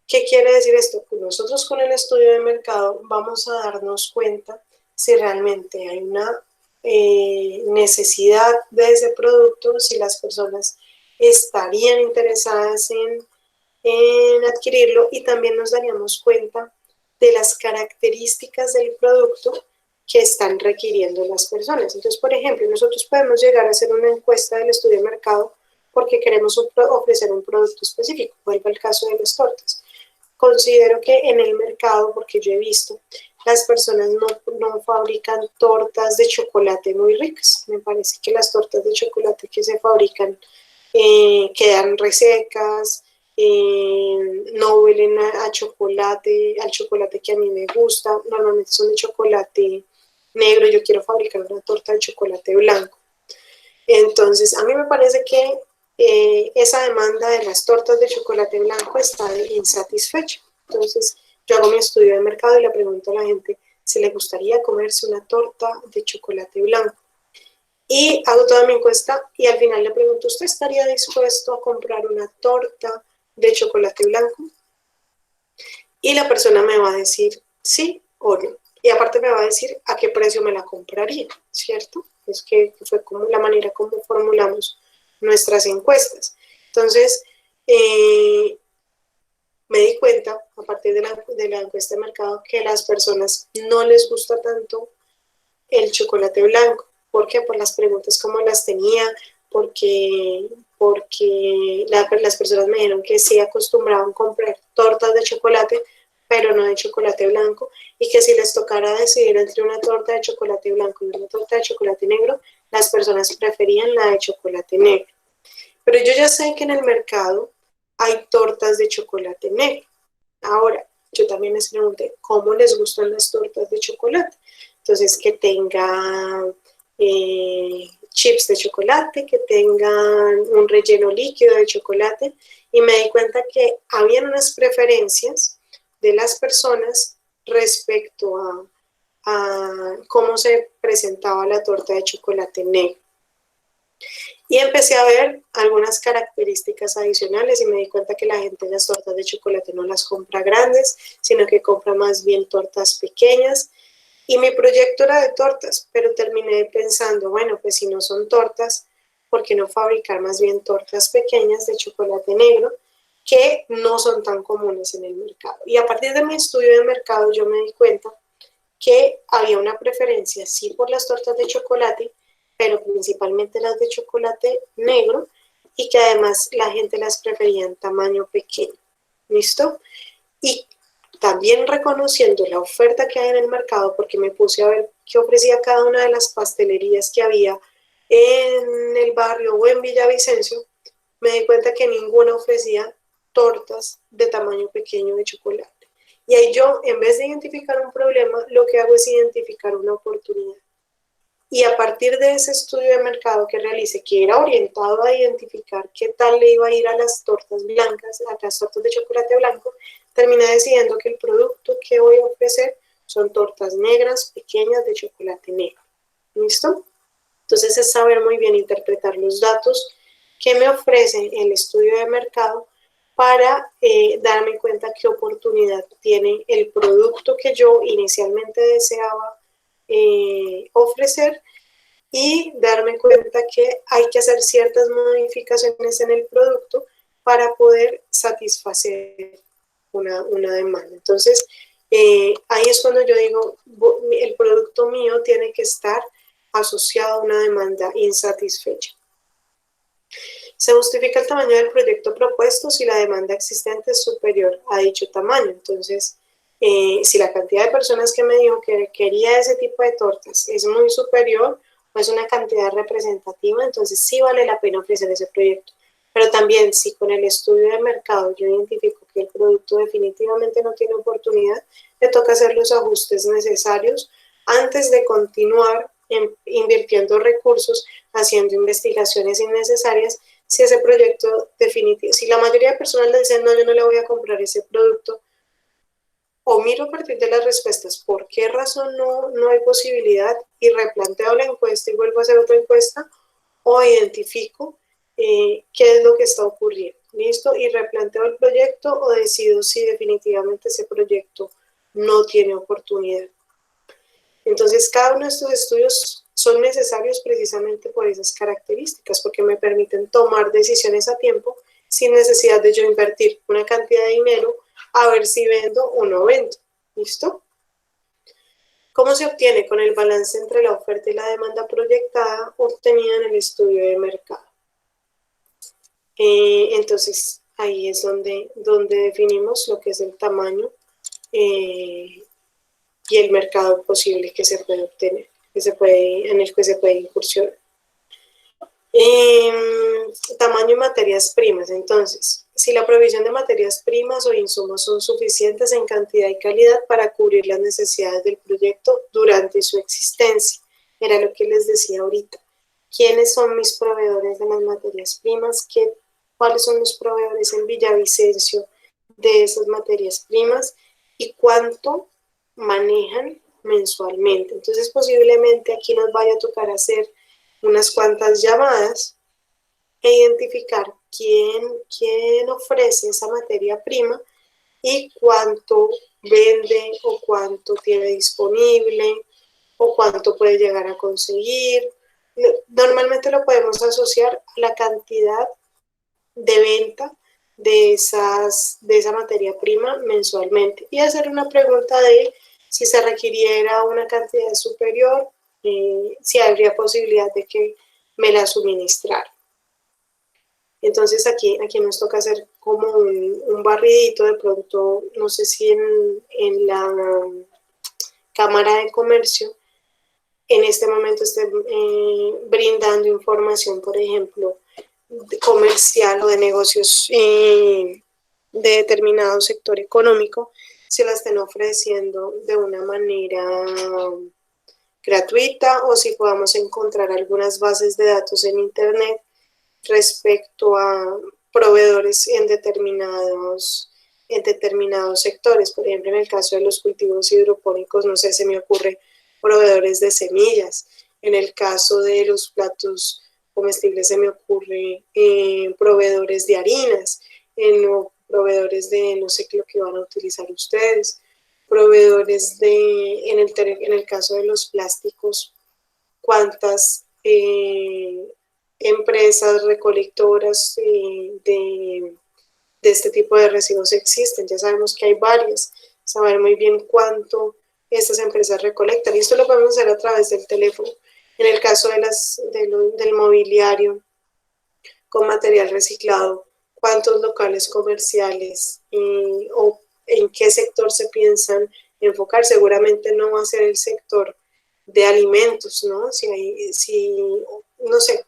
¿qué quiere decir esto? Pues nosotros con el estudio de mercado vamos a darnos cuenta si realmente hay una necesidad de ese producto, si las personas estarían interesadas en adquirirlo, y también nos daríamos cuenta de las características del producto que están requiriendo las personas. Entonces, por ejemplo, nosotros podemos llegar a hacer una encuesta del estudio de mercado porque queremos ofrecer un producto específico. Vuelvo al caso de las tortas. Considero que en el mercado, porque yo he visto, las personas no fabrican tortas de chocolate muy ricas. Me parece que las tortas de chocolate que se fabrican quedan resecas, no huelen al chocolate que a mí me gusta. Normalmente son de chocolate negro. Yo quiero fabricar una torta de chocolate blanco. Entonces, a mí me parece que esa demanda de las tortas de chocolate blanco está insatisfecha. Entonces, yo hago mi estudio de mercado y le pregunto a la gente si le gustaría comerse una torta de chocolate blanco. Y hago toda mi encuesta y al final le pregunto, ¿usted estaría dispuesto a comprar una torta de chocolate blanco? Y la persona me va a decir sí o no. Y aparte me va a decir a qué precio me la compraría, ¿cierto? Es que fue como la manera como formulamos nuestras encuestas. Entonces, me di cuenta, a partir de la encuesta de mercado, que a las personas no les gusta tanto el chocolate blanco. ¿Por qué? Por las preguntas como las tenía, porque las personas me dijeron que sí acostumbraban a comprar tortas de chocolate, pero no de chocolate blanco, y que si les tocara decidir entre una torta de chocolate blanco y una torta de chocolate negro, las personas preferían la de chocolate negro. Pero yo ya sé que en el mercado hay tortas de chocolate negro. Ahora, yo también les pregunté cómo les gustan las tortas de chocolate. Entonces, que tenga chips de chocolate, que tengan un relleno líquido de chocolate, y me di cuenta que habían unas preferencias de las personas respecto a cómo se presentaba la torta de chocolate negro. Y empecé a ver algunas características adicionales y me di cuenta que la gente las tortas de chocolate no las compra grandes, sino que compra más bien tortas pequeñas. Y mi proyecto era de tortas, pero terminé pensando, bueno, pues si no son tortas, ¿por qué no fabricar más bien tortas pequeñas de chocolate negro que no son tan comunes en el mercado? Y a partir de mi estudio de mercado yo me di cuenta que había una preferencia, sí, por las tortas de chocolate, pero principalmente las de chocolate negro, y que además la gente las prefería en tamaño pequeño. ¿Listo? Y también reconociendo la oferta que hay en el mercado, porque me puse a ver qué ofrecía cada una de las pastelerías que había en el barrio o en Villavicencio, me di cuenta que ninguna ofrecía tortas de tamaño pequeño de chocolate. Y ahí yo, en vez de identificar un problema, lo que hago es identificar una oportunidad. Y a partir de ese estudio de mercado que realicé, que era orientado a identificar qué tal le iba a ir a las tortas blancas, a las tortas de chocolate blanco, terminé decidiendo que el producto que voy a ofrecer son tortas negras, pequeñas, de chocolate negro. ¿Listo? Entonces es saber muy bien interpretar los datos que me ofrece el estudio de mercado para darme cuenta qué oportunidad tiene el producto que yo inicialmente deseaba ofrecer, y darme cuenta que hay que hacer ciertas modificaciones en el producto para poder satisfacer una demanda. Entonces, ahí es cuando yo digo, el producto mío tiene que estar asociado a una demanda insatisfecha. Se justifica el tamaño del proyecto propuesto si la demanda existente es superior a dicho tamaño. Entonces, si la cantidad de personas que me dijo que quería ese tipo de tortas es muy superior, o es una cantidad representativa, entonces sí vale la pena ofrecer ese proyecto. Pero también, si con el estudio de mercado yo identifico que el producto definitivamente no tiene oportunidad, me toca hacer los ajustes necesarios antes de continuar invirtiendo recursos, haciendo investigaciones innecesarias, si ese proyecto definitivo, si la mayoría de personas le dicen, no, yo no le voy a comprar ese producto, o miro a partir de las respuestas por qué razón no hay posibilidad y replanteo la encuesta y vuelvo a hacer otra encuesta, o identifico qué es lo que está ocurriendo, ¿listo? Y replanteo el proyecto o decido si definitivamente ese proyecto no tiene oportunidad. Entonces, cada uno de estos estudios son necesarios precisamente por esas características, porque me permiten tomar decisiones a tiempo sin necesidad de yo invertir una cantidad de dinero a ver si vendo o no vendo. ¿Listo? ¿Cómo se obtiene? Con el balance entre la oferta y la demanda proyectada obtenida en el estudio de mercado. Entonces, ahí es donde definimos lo que es el tamaño y el mercado posible que se puede obtener, en el que se puede incursionar. Tamaño y materias primas. Entonces, si la provisión de materias primas o insumos son suficientes en cantidad y calidad para cubrir las necesidades del proyecto durante su existencia. Era lo que les decía ahorita. ¿Quiénes son mis proveedores de las materias primas? ¿Cuáles son los proveedores en Villavicencio de esas materias primas? ¿Y cuánto manejan mensualmente? Entonces, posiblemente aquí nos vaya a tocar hacer unas cuantas llamadas e identificar quién ofrece esa materia prima y cuánto vende o cuánto tiene disponible o cuánto puede llegar a conseguir. Normalmente lo podemos asociar a la cantidad de venta de esa materia prima mensualmente y hacer una pregunta de si se requiriera una cantidad superior, si habría posibilidad de que me la suministrara. Entonces aquí nos toca hacer como un barridito de pronto, no sé si en la Cámara de Comercio en este momento esté brindando información, por ejemplo, comercial o de negocios de determinado sector económico, se la estén ofreciendo de una manera gratuita o si podamos encontrar algunas bases de datos en Internet respecto a proveedores en determinados sectores. Por ejemplo, en el caso de los cultivos hidropónicos, no sé, se me ocurre proveedores de semillas. En el caso de los platos comestibles se me ocurre proveedores de harinas, proveedores de no sé qué lo que van a utilizar ustedes, proveedores de, en el caso de los plásticos, cuántas empresas recolectoras de este tipo de residuos existen. Ya sabemos que hay varias, saber muy bien cuánto estas empresas recolectan, y esto lo podemos hacer a través del teléfono. En el caso del mobiliario con material reciclado, cuántos locales comerciales o en qué sector se piensan enfocar. Seguramente no va a ser el sector de alimentos, ¿no? No sé,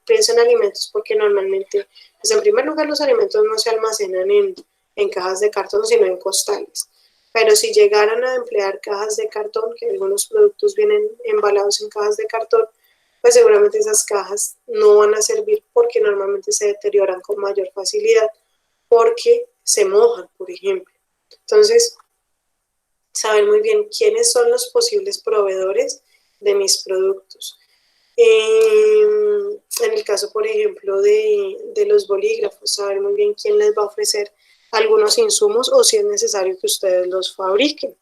pienso en alimentos porque normalmente, pues en primer lugar, los alimentos no se almacenan en cajas de cartón, sino en costales. Pero si llegaran a emplear cajas de cartón, que algunos productos vienen embalados en cajas de cartón, pues seguramente esas cajas no van a servir porque normalmente se deterioran con mayor facilidad porque se mojan, por ejemplo. Entonces, saber muy bien quiénes son los posibles proveedores de mis productos. En el caso, por ejemplo, de los bolígrafos, saber muy bien quién les va a ofrecer algunos insumos o si es necesario que ustedes los fabriquen.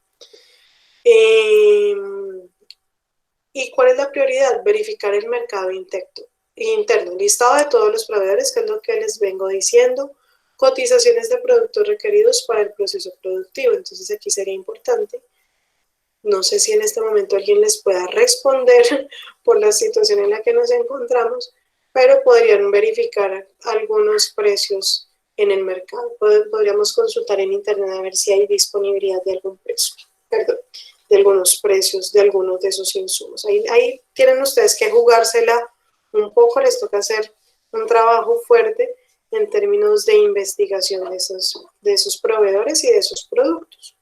¿Y cuál es la prioridad? Verificar el mercado interno, listado de todos los proveedores, que es lo que les vengo diciendo, cotizaciones de productos requeridos para el proceso productivo. Entonces aquí sería importante, no sé si en este momento alguien les pueda responder por la situación en la que nos encontramos, pero podrían verificar algunos precios en el mercado. Podríamos consultar en internet a ver si hay disponibilidad de algún precio, de algunos precios de algunos de esos insumos. Ahí tienen ustedes que jugársela un poco, les toca hacer un trabajo fuerte en términos de investigación de esos proveedores y de esos productos.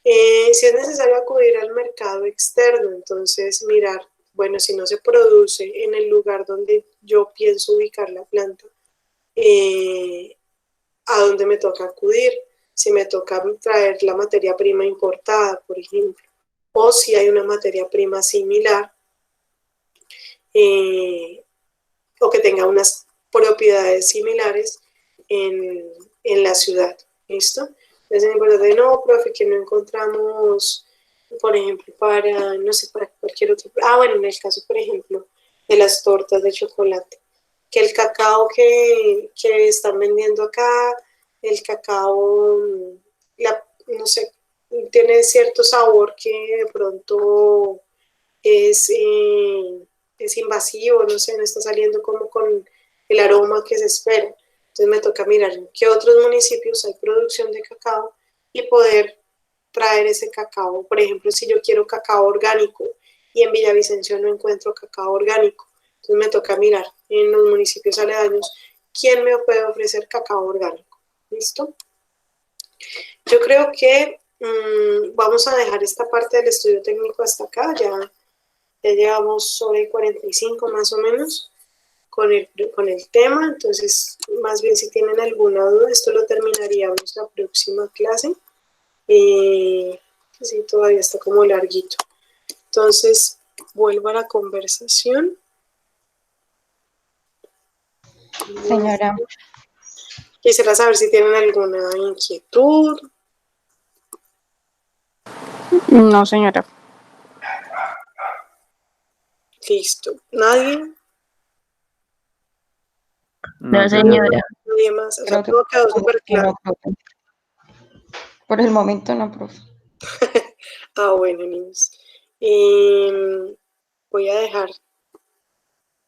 Si es necesario acudir al mercado externo, entonces mirar, bueno, si no se produce en el lugar donde yo pienso ubicar la planta, a dónde me toca acudir, si me toca traer la materia prima importada, por ejemplo, o si hay una materia prima similar o que tenga unas propiedades similares en la ciudad, ¿listo? Entonces es importante, no, profe, que no encontramos, por ejemplo, para, no sé, para cualquier otro, bueno, en el caso, por ejemplo, de las tortas de chocolate, que el cacao que están vendiendo acá, el cacao, no sé, tiene cierto sabor que de pronto es invasivo, no sé, no está saliendo como con el aroma que se espera. Entonces me toca mirar en qué otros municipios hay producción de cacao y poder traer ese cacao. Por ejemplo, si yo quiero cacao orgánico y en Villavicencio no encuentro cacao orgánico, entonces me toca mirar en los municipios aledaños quién me puede ofrecer cacao orgánico. ¿Listo? Yo creo que vamos a dejar esta parte del estudio técnico hasta acá. Ya llevamos hora y 45 más o menos con el tema. Entonces, más bien si tienen alguna duda, esto lo terminaríamos la próxima clase. Sí, todavía está como larguito. Entonces, vuelvo a la conversación. Señora, Quisiera saber si tienen alguna inquietud. No, señora. Listo. ¿Nadie? No, señora. Nadie más. O sea, creo que todo quedó súper claro. no, profe. Por el momento no, profe. Bueno, niños. Voy a dejar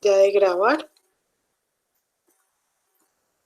ya de grabar.